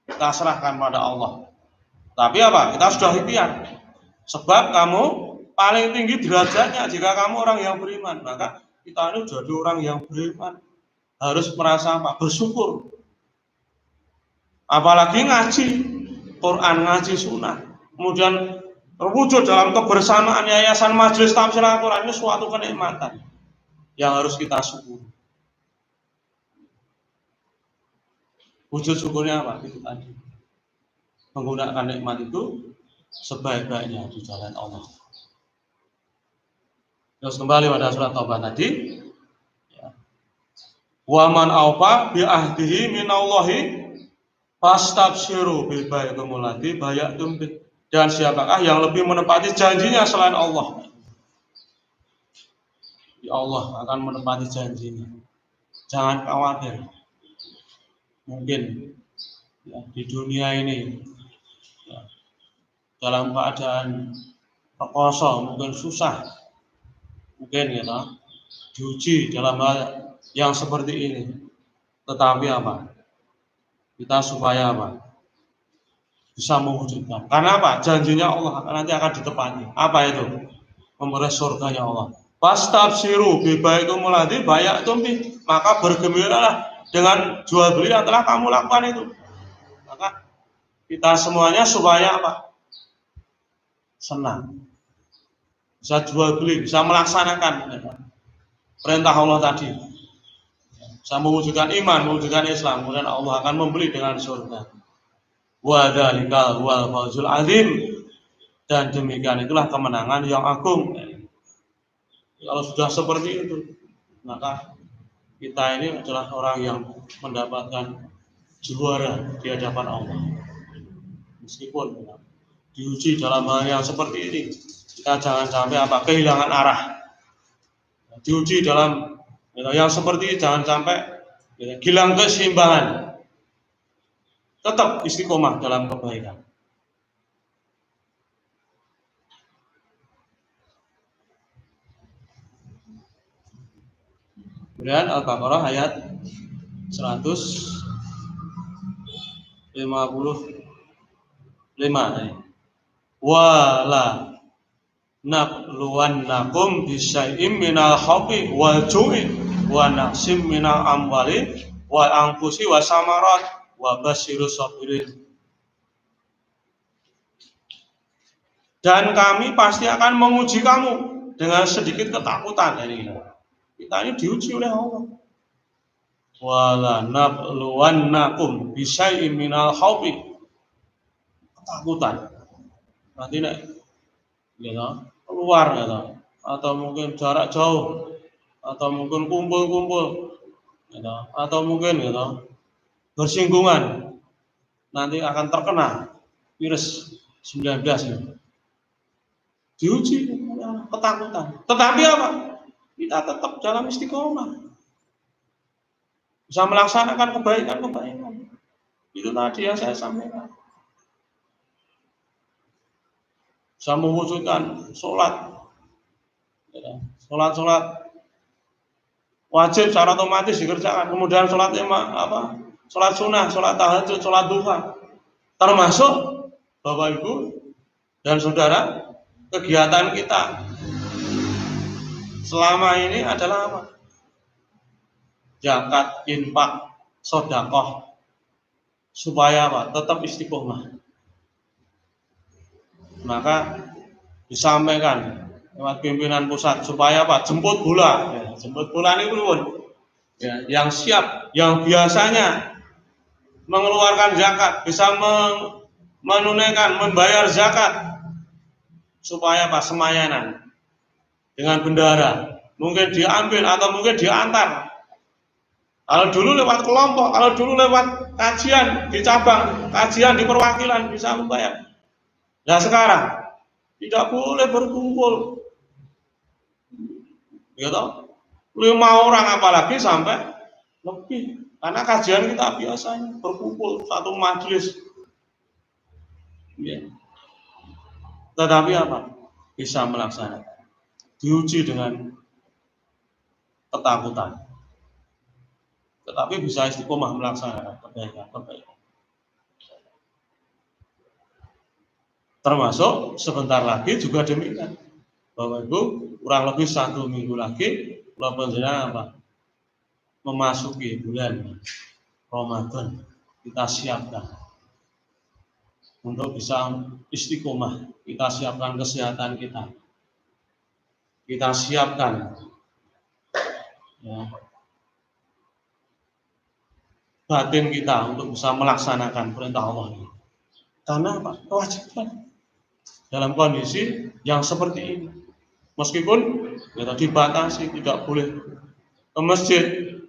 Kita serahkan pada Allah. Tapi apa? Kita sudah ikhtiar. Sebab kamu paling tinggi derajatnya jika kamu orang yang beriman. Maka kita ini jadi orang yang beriman. Harus merasa apa? Bersyukur. Apalagi ngaji Quran, ngaji sunnah, kemudian terwujud dalam kebersamaan yayasan majelis tafsir Al-Quran, ini suatu kenikmatan yang harus kita syukuri. Wujud syukurnya apa? Itu tadi, menggunakan nikmat itu sebaik-baiknya di jalan Allah. Terus kembali pada surat Taubah tadi, wa man aufa bi ahdihi minallahi fastabshiru bil baikumul ladzi bayatum bih. Dan siapakah yang lebih menepati janjinya selain Allah? Ya Allah akan menepati janjinya. Jangan khawatir. Mungkin di dunia ini dalam keadaan rekoso, mungkin susah, mungkin diuji dalam hal yang seperti ini. Tetapi apa? Kita supaya apa? Bisa mewujudkan. Karena apa? Janjinya Allah nanti akan ditepati. Apa itu? Memperoleh surganya Allah. Fastabshiru bi baikumul ladzi bayatum bih. Maka bergembiralah dengan jual beli yang telah kamu lakukan itu. Maka kita semuanya supaya apa? Senang. Bisa jual beli, bisa melaksanakan perintah Allah tadi. Bisa mewujudkan iman, mewujudkan Islam, kemudian Allah akan membeli dengan surga. Wa dzalikal huwal fawzul azim. Dan demikian itulah kemenangan yang agung. Kalau sudah seperti itu, maka kita ini adalah orang yang mendapatkan juara di hadapan Allah. Meskipun diuji dalam hal yang seperti ini, kita jangan sampai kehilangan arah. Diuji dalam yang seperti ini, jangan sampai hilang keseimbangan. Tetap istiqomah dalam kebaikan. Kemudian Al-Baqarah ayat 155. Wala nabluwannakum bisyai'im minal khawfi wal ju'i wa naqsim minal amwali wal anfusi wa samarat wa basyirus sabirin. Dan kami pasti akan menguji kamu dengan sedikit ketakutan. Kita ini diuji oleh Allah. Wala nabluwannakum bisyai'im minal khawfi. Ketakutan. Nanti keluar atau mungkin jarak jauh, atau mungkin kumpul-kumpul, atau mungkin bersinggungan, nanti akan terkena virus 19 ini. Diuji ketakutan. Tetapi apa? Kita tetap dalam istiqomah. Bisa melaksanakan kebaikan. Itu tadi yang saya sampaikan. bisa mewujudkan sholat, ya, sholat wajib secara otomatis dikerjakan. Kemudian sholat sholat sunnah, sholat tahajud, sholat duha, termasuk Bapak Ibu dan saudara, kegiatan kita selama ini adalah apa? Zakat, infak, sedekah, supaya apa? Tetap istiqomah. Maka disampaikan lewat pimpinan pusat supaya apa? Jemput bola. Ya, jemput bola ini pun ya, yang siap, yang biasanya mengeluarkan zakat bisa menunaikan, membayar zakat, supaya apa? Semayanan dengan bendara, mungkin diambil atau mungkin diantar. Kalau dulu lewat kelompok, kalau dulu lewat kajian di cabang, kajian di perwakilan bisa membayar. Nah sekarang tidak boleh berkumpul, gitu. 5 orang apalagi sampai lebih, karena kajian kita biasanya berkumpul satu majelis. Ya. Tetapi apa? Bisa melaksanakan, diuji dengan ketakutan, tetapi bisa istiqomah melaksanakan kebaikan. Termasuk sebentar lagi juga demikian, Bapak Ibu, kurang lebih 1 minggu lagi apa? Memasuki bulan Ramadan, kita siapkan untuk bisa istiqomah, kita siapkan kesehatan kita siapkan ya, batin kita untuk bisa melaksanakan perintah Allah. Karena apa? Kewajiban dalam kondisi yang seperti ini. Meskipun kita dibatasi, tidak boleh ke masjid,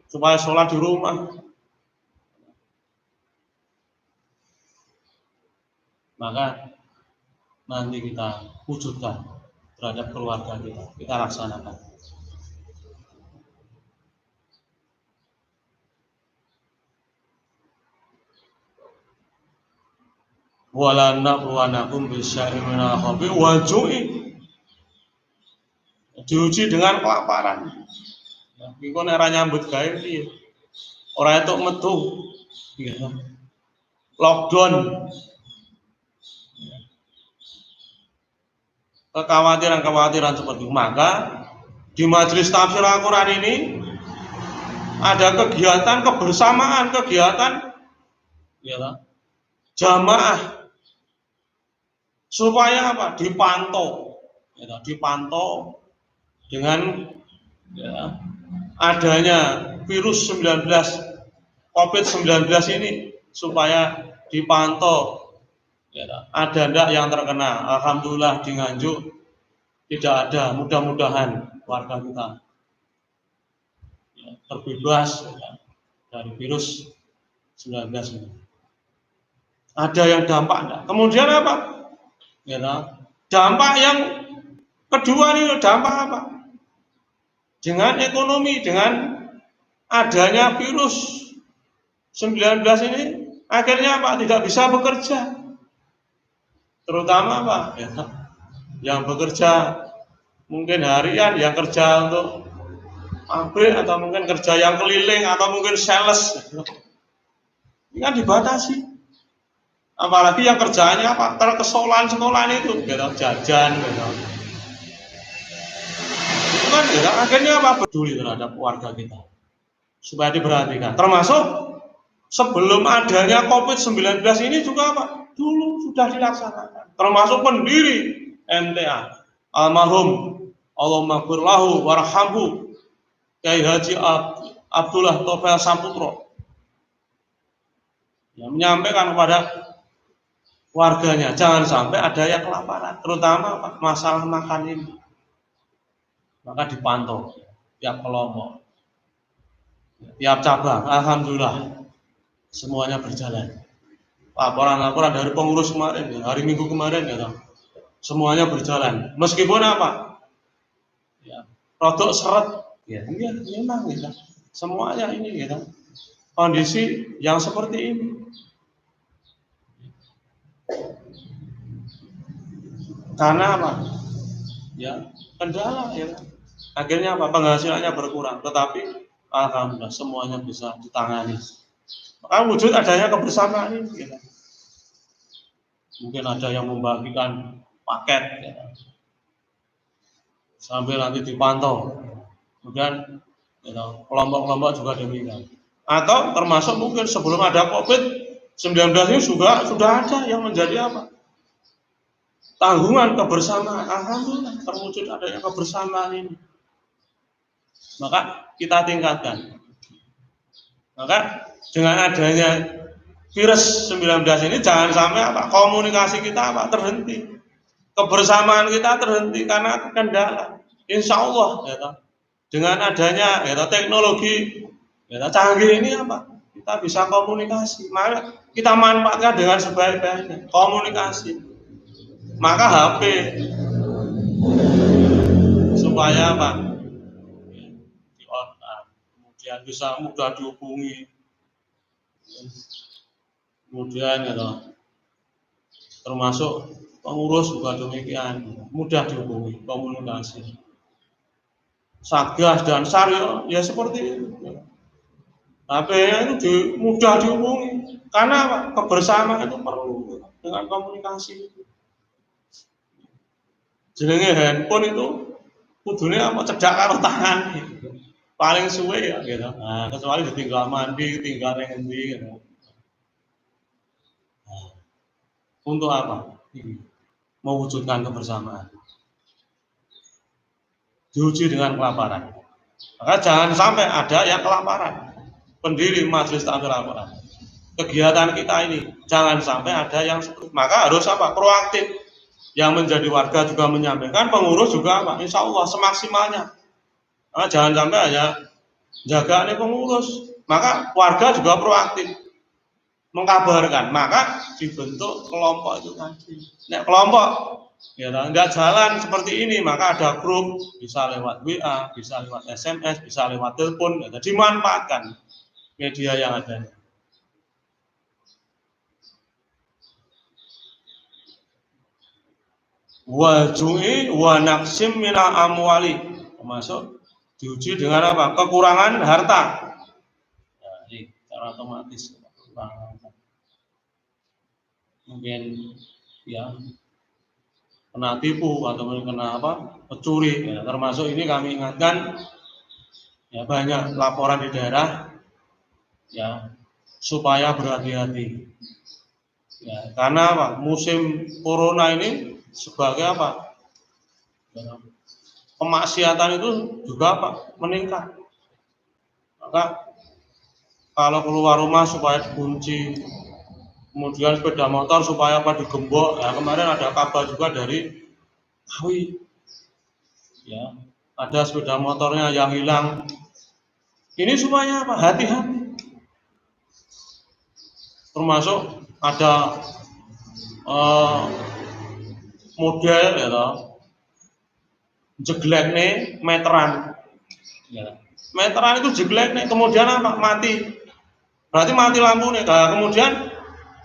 supaya sholat di rumah. Maka nanti kita wujudkan terhadap keluarga kita laksanakan. Wala nabluwanakum bisyai'in minal khawfi wal ju'i, diuji dengan kelaparan. Iku nek ora nyambut gawe piye? Ora entuk metu. Ya. Lockdown. Kekhawatiran seperti itu. Maka di majelis tafsir Al-Quran ini ada kegiatan kebersamaan, kegiatan ya, jamaah, supaya apa? Dipantau dengan ya, adanya virus 19 COVID-19 ini, supaya dipantau ya, ada enggak yang terkena. Alhamdulillah di Nganjuk tidak ada. Mudah-mudahan warga kita ya, terbebas ya, dari virus 19 ini. Ada yang dampak enggak? Kemudian apa? Ya, dampak yang kedua ini, dampak apa? Dengan ekonomi, dengan adanya virus 19 ini, akhirnya apa? Tidak bisa bekerja. Terutama apa? Ya, yang bekerja mungkin harian, yang kerja untuk pabrik, atau mungkin kerja yang keliling, atau mungkin sales. Ini kan dibatasi. Apalagi yang kerjaannya apa? Terkesolan-sekolahan itu, gitu, jajan, gitu. Itu kan gitu, akhirnya apa? Peduli terhadap warga kita, supaya diperhatikan. Termasuk sebelum adanya COVID-19 ini juga apa? Dulu sudah dilaksanakan. Termasuk pendiri MTA, almarhum Allahumma ghfir lahu warhamhu, Kyai Haji Abdullah Tofel Samputro, yang menyampaikan kepada warganya jangan sampai ada yang kelaparan, terutama apa? Masalah makan ini. Maka dipantau tiap kelompok, tiap cabang. Alhamdulillah semuanya berjalan. Laporan-laporan dari pengurus kemarin, hari Minggu kemarin, ya, semuanya berjalan. Meskipun apa? Ya, rodok seret. Ya, memang ya, semuanya ini ya, kondisi yang seperti ini. Karena apa? Ya, kendala ya. Akhirnya apa? Penghasilannya berkurang, tetapi alhamdulillah semuanya bisa ditangani. Maka wujud adanya kebersamaan ini. Ya. Mungkin ada yang membagikan paket, ya. Sambil nanti dipantau. Kemudian ya, kelompok-kelompok juga demikian. Atau termasuk mungkin sebelum ada COVID-19 ini sudah ada yang menjadi apa? Tanggungan kebersamaan. Alhamdulillah terwujud adanya kebersamaan ini. Maka kita tingkatkan. Maka dengan adanya virus 19 ini jangan sampai apa? Komunikasi kita apa? Terhenti. Kebersamaan kita terhenti karena kendala. Insya Allah ya, dengan adanya ya, teknologi ya, canggih ini apa? Kita bisa komunikasi. Maka kita manfaatkan dengan sebaik-baiknya komunikasi. Maka HP supaya apa? Di on, kemudian bisa mudah dihubungi. Kemudian ya, termasuk pengurus juga demikian, mudah dihubungi, komunikasi. Satgas dan SAR ya seperti itu. HP-nya itu mudah dihubungi. Karena apa? Kebersamaan itu perlu dengan komunikasi. Jenenge handphone itu kudune apa cedak karo tangan. Paling suwe ya gitu. Nah, kecuali ditinggal mandi, tinggal yang ngendi gitu. Nah, untuk apa? Mewujudkan kebersamaan. Diuji dengan kelaparan. Maka jangan sampai ada yang kelaparan. Pendiri majelis takfir kelaparan. Kegiatan kita ini jangan sampai ada yang seperti. Maka harus apa? Proaktif. Yang menjadi warga juga menyampaikan, pengurus juga apa? Insya Allah semaksimalnya. Maka jangan sampai hanya jaga ini pengurus. Maka warga juga proaktif mengkabarkan. Maka dibentuk kelompok itu tadi. Nah, kelompok ya nggak jalan seperti ini, maka ada grup, bisa lewat WA, bisa lewat SMS, bisa lewat telepon, ya, dimanfaatkan media yang ada. Wajui wa naqsim minal amwali, termasuk diuji dengan apa? Kekurangan harta. Ya, ini secara otomatis kekurangan harta. Mungkin ya kena tipu atau kena apa? Pencuri. Ya, termasuk ini kami ingatkan ya banyak laporan di daerah ya supaya berhati-hati. Ya, karena apa? Musim corona ini sebagai apa? Ya, kemaksiatan itu juga apa? Meningkat. Maka kalau keluar rumah supaya dikunci, kemudian sepeda motor supaya apa? Digembok. Ya, kemarin ada kabar juga dari Ngawi. Ya, ada sepeda motornya yang hilang. Ini supaya apa? Hati-hati. Termasuk ada model ya jeglek nih meteran ya. Meteran itu jeglek nih kemudian apa? Mati, berarti mati lampu nih. Nah, kemudian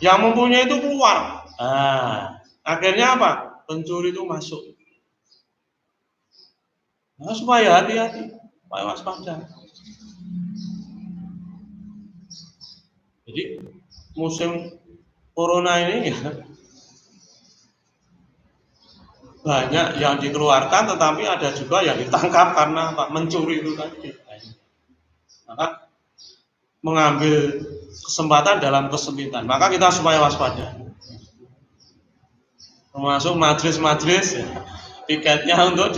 yang mempunyai itu keluar. Nah, akhirnya apa? Pencuri itu masuk. Nah, supaya hati-hati, supaya waspada. Jadi musim corona ini ya banyak yang dikeluarkan, tetapi ada juga yang ditangkap karena apa? Mencuri itu tadi. Maka mengambil kesempatan dalam kesempitan. Maka kita supaya waspada. Termasuk majelis-majelis ya, tiketnya untuk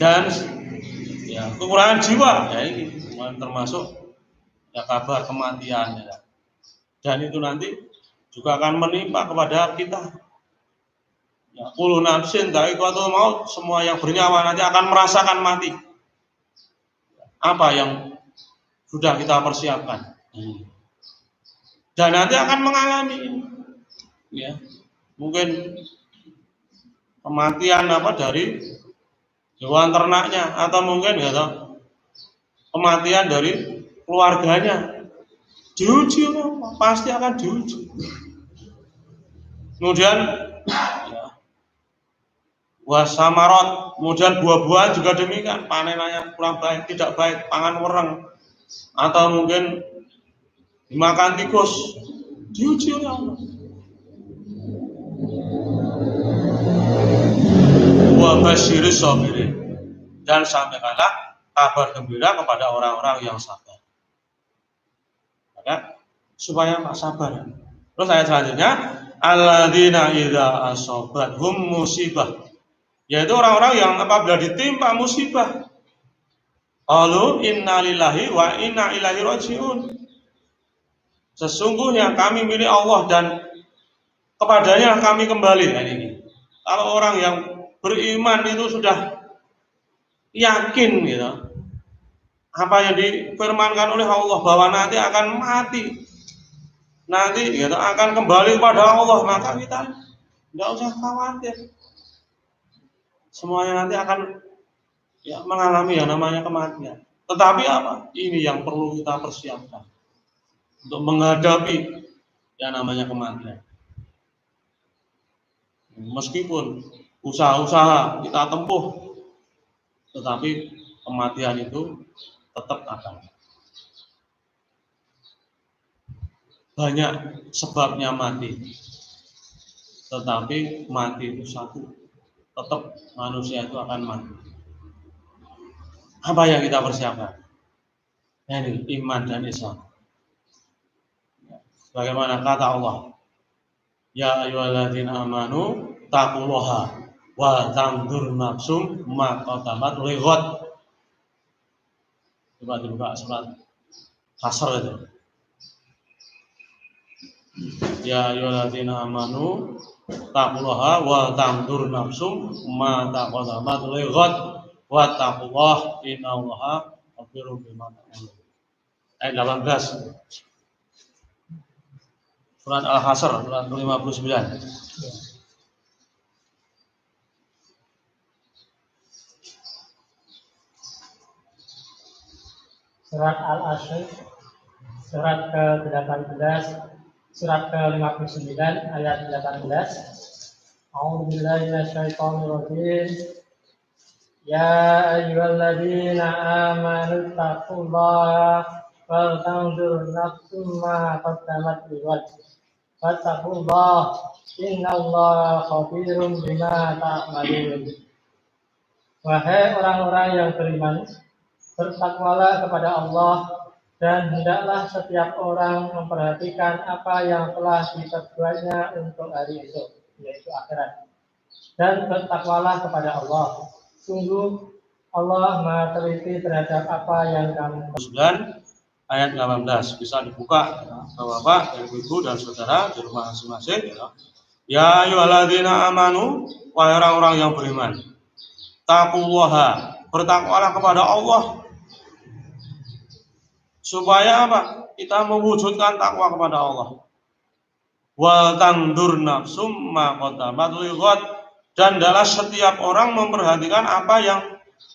dan ya kekurangan jiwa ya ini termasuk ya kabar kematian ya. Dan itu nanti juga akan menimpa kepada kita. Ya, kullu nafsin dha'iqatul maut, semua yang bernyawa nanti akan merasakan mati. Apa yang sudah kita persiapkan. Dan nanti akan mengalami ya. Mungkin kematian apa dari hewan ternaknya atau mungkin ya kematian dari keluarganya. Diuji pasti akan diuji. Kemudian Ya. Wasamarot, kemudian buah-buahan juga demikian, panenannya kurang baik, tidak baik, pangan wereng, atau mungkin dimakan tikus, diuji oleh Allah. Wa basyiris sabirin, dan sampaikanlah kabar gembira kepada orang-orang yang sabar. Maka supaya Pak sabar. Terus ayat selanjutnya, alladzina idza asabathum musibah, yaitu orang-orang yang apabila ditimpa musibah, qalu innalillahi wa inna ilaihi rajiun. Sesungguhnya kami milik Allah dan kepadanya kami kembali. Nah, ini. Kalau orang yang beriman itu sudah yakin gitu, apa yang difirmankan oleh Allah bahwa nanti akan mati, nanti gitu, akan kembali kepada Allah, maka kita tidak usah khawatir. Semuanya nanti akan ya, mengalami yang namanya kematian. Tetapi apa? Ini yang perlu kita persiapkan untuk menghadapi yang namanya kematian. Meskipun usaha-usaha kita tempuh, tetapi kematian itu tetap akan. Banyak sebabnya mati, tetapi mati itu satu, tetap manusia itu akan mati. Apa yang kita persiapkan? Ini iman dan Islam. Bagaimana kata Allah, ya ayyuhalladzina amanu taqullaha wa tanzur nafsum ma qaddamat lighad. Coba dibuka surat Hasr itu. Ya ayyuhalladzina amanu taqullaha wa tanzur nafsum ma qaddamat lighad wa taqullaha innallaha khabirum bima ta'malun. Ayat 18. Surat Al-Hasr, surat 59. Surat Al-Asr, surat ke-18, surat ke-59 ayat 18. A'udzubillahi minasyaitonirrajim. Ya ayyuhalladzina amanu taqullaha wal tanzur nafsum ma qaddamat lighad. Wattaqullaha innallaha khabirum bima ta'malun. Wahai orang-orang yang beriman, bertakwalah kepada Allah dan hendaklah setiap orang memperhatikan apa yang telah diperbuatnya untuk hari esok, yaitu akhirat. Dan bertakwalah kepada Allah. Sungguh Allah Maha teliti terhadap apa yang kamu 9 ayat 18 bisa dibuka Bapak, Ibu dan saudara di rumah masing-masing. Ya ayyuhalladzina amanu, wahai orang-orang yang beriman, taqullaha, bertakwalah kepada Allah. Supaya apa? Kita mewujudkan takwa kepada Allah. Wal tandur nafsum ma qaddamat lighad, dan adalah setiap orang memperhatikan apa yang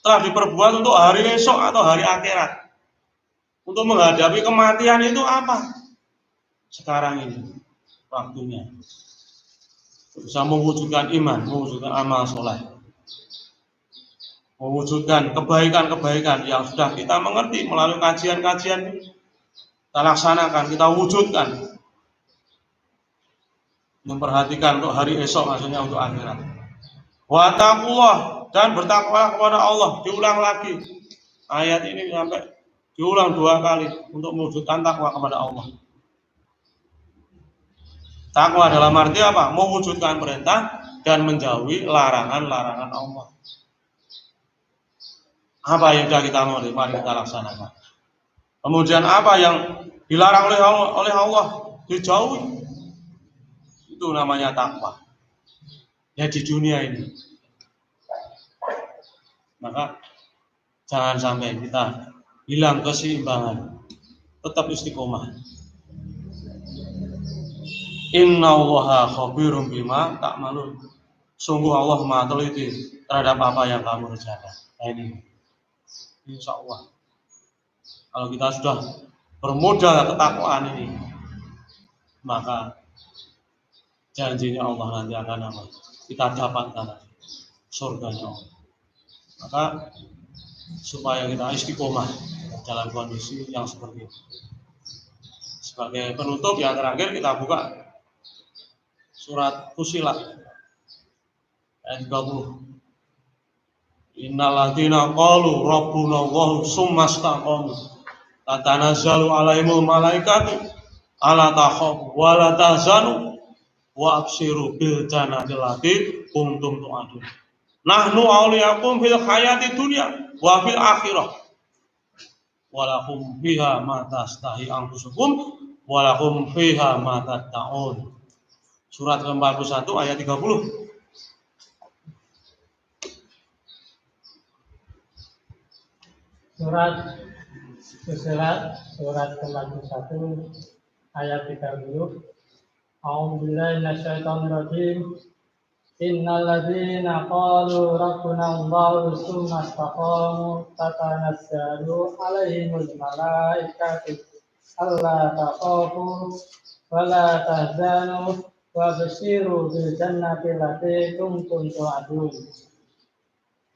telah diperbuat untuk hari esok atau hari akhirat. Untuk menghadapi kematian itu apa? Sekarang ini waktunya. Bisa mewujudkan iman, mewujudkan amal soleh, mewujudkan kebaikan-kebaikan yang sudah kita mengerti melalui kajian-kajian ini. Kita laksanakan, kita wujudkan. Memperhatikan untuk hari esok, maksudnya untuk akhirat. Wa taqullah, dan bertakwalah kepada Allah. Diulang lagi. Ayat ini sampai diulang 2 kali untuk mewujudkan takwa kepada Allah. Takwa dalam arti apa? Mewujudkan perintah dan menjauhi larangan-larangan Allah. Apa yang sudah kita mau, mari kita laksanakan. Kemudian apa yang dilarang oleh Allah, dijauhi. Itu namanya takwa. Ya di dunia ini. Maka jangan sampai kita hilang keseimbangan, tetap istiqomah. Innallaha khabirum bima ta'malun. Sungguh Allah Maha teliti terhadap apa yang kamu kerjakan. Nah ini, insya Allah, kalau kita sudah bermodal ketakwaan ini, maka janjinya Allah nanti akan apa? Kita dapatkan surganya Allah. Maka supaya kita istiqomah dalam kondisi yang seperti itu. Sebagai penutup yang terakhir kita buka surat Fussilat ayat 30. Innal ladzina qalu rabbuna Allah tsumma istaqamu tatanazzalu alaihimul malaikatu alla takhafu wa la tahzanu wa abshiru bil jannati allati kuntum tu'adun. Nahnu awliyakum fil hayati dunya wa fil akhirah. Walakum fiha ma tastahi anfusukum walakum fiha ma tad'un. Surat ke-41 ayat 30. Surat surat ke-41 ayat 30. A'udzubillahi minasyaitonir rajim. Innal ladzina qalu rabbuna Allahu tsumma istaqamu tatanazzalu alaihimul malaikatu alla takhafu wa la tahzanu wa basyiru bil jannati allati kuntum tu'adun.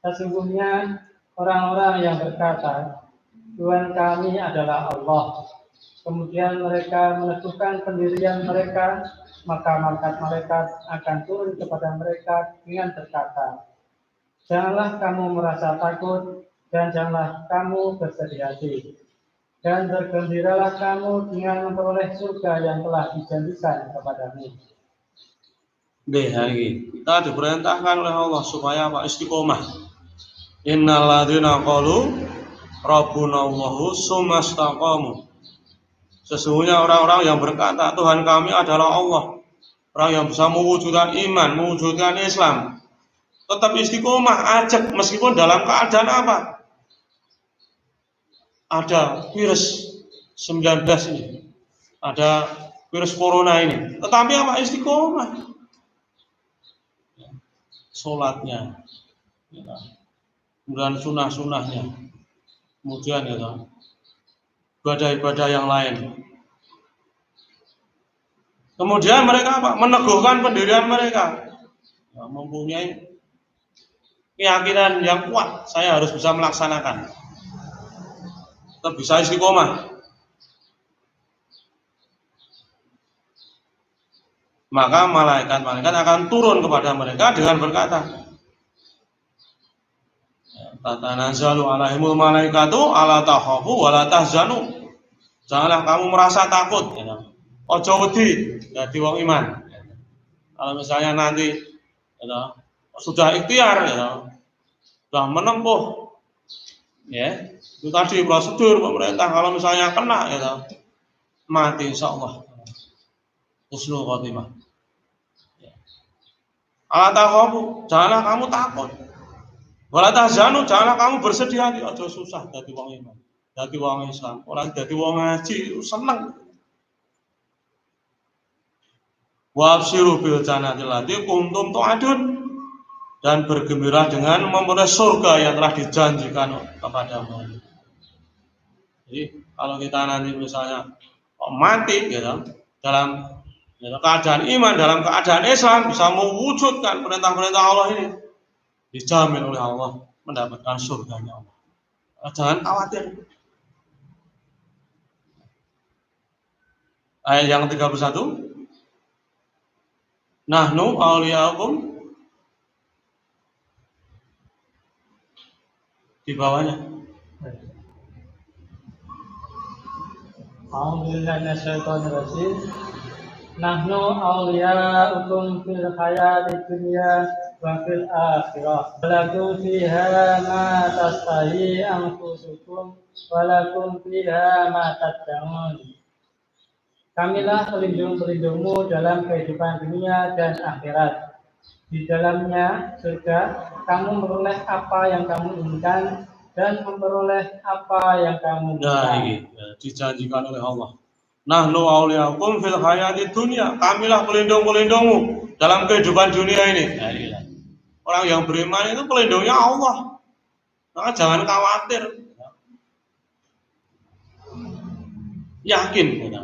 Sesungguhnya orang-orang yang berkata, Tuhan kami adalah Allah. Kemudian mereka meneguhkan pendirian mereka, maka malaikat akan turun kepada mereka dengan berkata, janganlah kamu merasa takut dan janganlah kamu bersedih hati. Dan bergembiralah kamu dengan memperoleh surga yang telah dijanjikan kepadamu. Kita diperintahkan oleh Allah supaya apa? Istiqomah. Innal ladzina qalu rabbuna Allahu tsumma istaqamu. Sesungguhnya orang-orang yang berkata Tuhan kami adalah Allah, orang yang bisa mewujudkan iman, mewujudkan Islam, tetap istiqomah, ajak meskipun dalam keadaan apa? Ada virus 19 ini, ada virus corona ini, tetapi apa? Istiqomah. Sholatnya, kemudian sunnah-sunnahnya, kemudian ibadah-ibadah yang lain. Kemudian mereka apa? Meneguhkan pendirian mereka, mempunyai keyakinan yang kuat. Saya harus bisa melaksanakan, tetap bisa istiqomah. Maka malaikat-malaikat akan turun kepada mereka dengan berkata, tatanazzalu alaihimul malaikatu alla takhafu wa la tahzanu. Janganlah kamu merasa takut, ojo wedi dadi wong iman. Kalau misalnya nanti sudah ikhtiar, sudah menempuh, itu tadi prosedur pemerintah. Kalau misalnya kena, mati insyaallah husnul khotimah. Alla takhafu, janganlah kamu takut. Wala tahzanu, janganlah kamu bersedih hati, aja susah dadi wong iman, dadi wong Islam, orang dadi wong ngaji seneng. Wa absyiru bil jannati allati kuntum tu'adun, dan bergembira dengan memperoleh surga yang telah dijanjikan kepadamu. Jadi kalau kita nanti misalnya mati dalam keadaan iman, dalam keadaan Islam, bisa mewujudkan perintah-perintah Allah ini, dijamin oleh Allah mendapatkan surganya Allah. Jangan khawatir. Ayat yang 31. Nahnu awliya'ukum, di bawahnya. A'udzubillahi minasyaitonir rajim. Nahnu awliya'ukum fil hayati dunya wa fil akhirah. Walakum fiha ma tastahi anfusukum walakum fiha ma tad'un. Kamilah pelindung-pelindungmu dalam kehidupan dunia dan akhirat. Di dalamnya surga, kamu memperoleh apa yang kamu inginkan dan memperoleh apa yang kamu inginkan. Dijanjikan oleh Allah. Nahnu awliya'ukum fil hayati dunya. Kamilah pelindung-pelindungmu dalam kehidupan dunia ini. Orang yang beriman itu pelindungnya Allah. Maka jangan khawatir. Yakin,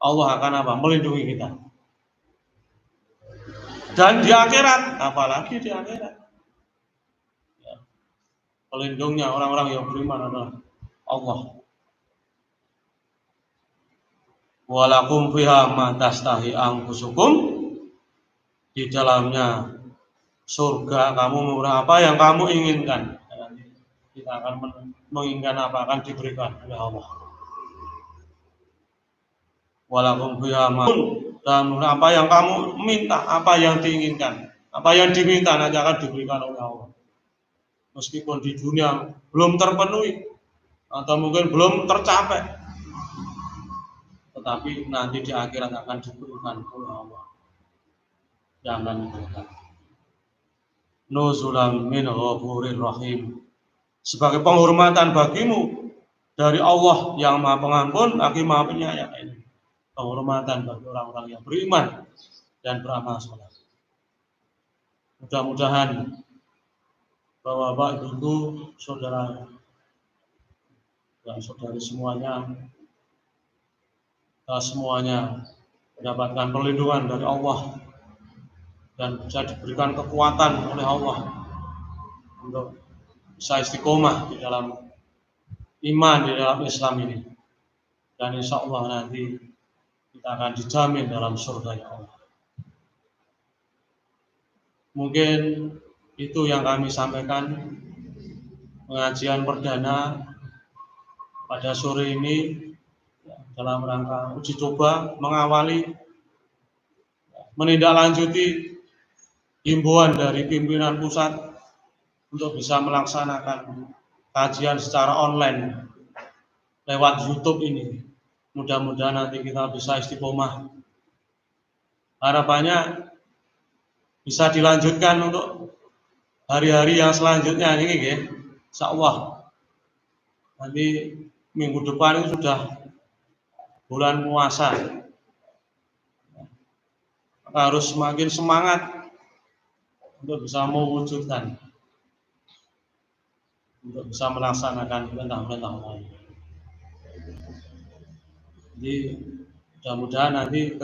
Allah akan apa? Melindungi kita. Dan di akhirat, apalagi di akhirat, ya, pelindungnya orang-orang yang beriman adalah Allah. Walakum fiha ma tastahi anfusukum, di dalamnya surga kamu murah apa yang kamu inginkan. Kita akan menginginkan apa akan diberikan oleh Allah. Walakum fiha ma, dan apa yang kamu minta, apa yang diinginkan, apa yang diminta nanti akan diberikan oleh Allah. Meskipun di dunia belum terpenuhi atau mungkin belum tercapai, tetapi nanti di akhirat akan diberikan oleh Allah. Jangan diberikan. Nuzulan min ghafurir rahim, sebagai penghormatan bagimu dari Allah yang Maha Pengampun lagi Maha Penyayang. Ini penghormatan bagi orang-orang yang beriman dan beramal saleh. Mudah-mudahan Bapak, Ibu, saudara dan saudari semuanya mendapatkan perlindungan dari Allah dan bisa diberikan kekuatan oleh Allah untuk bisa istiqomah di dalam iman, di dalam Islam ini, dan insya Allah nanti kita akan dijamin dalam surga Allah. Mungkin itu yang kami sampaikan pengajian perdana pada sore ini dalam rangka uji coba mengawali menindaklanjuti himbauan dari pimpinan pusat untuk bisa melaksanakan kajian secara online lewat YouTube ini. Mudah-mudahan nanti kita bisa istiqomah. Harapannya bisa dilanjutkan untuk hari-hari yang selanjutnya ini, ya. Insyaallah. Nanti minggu depan itu sudah bulan puasa. Maka harus semakin semangat untuk bisa mewujudkan, untuk bisa melaksanakan perintah-perintah Allah. Jadi mudah-mudahan nanti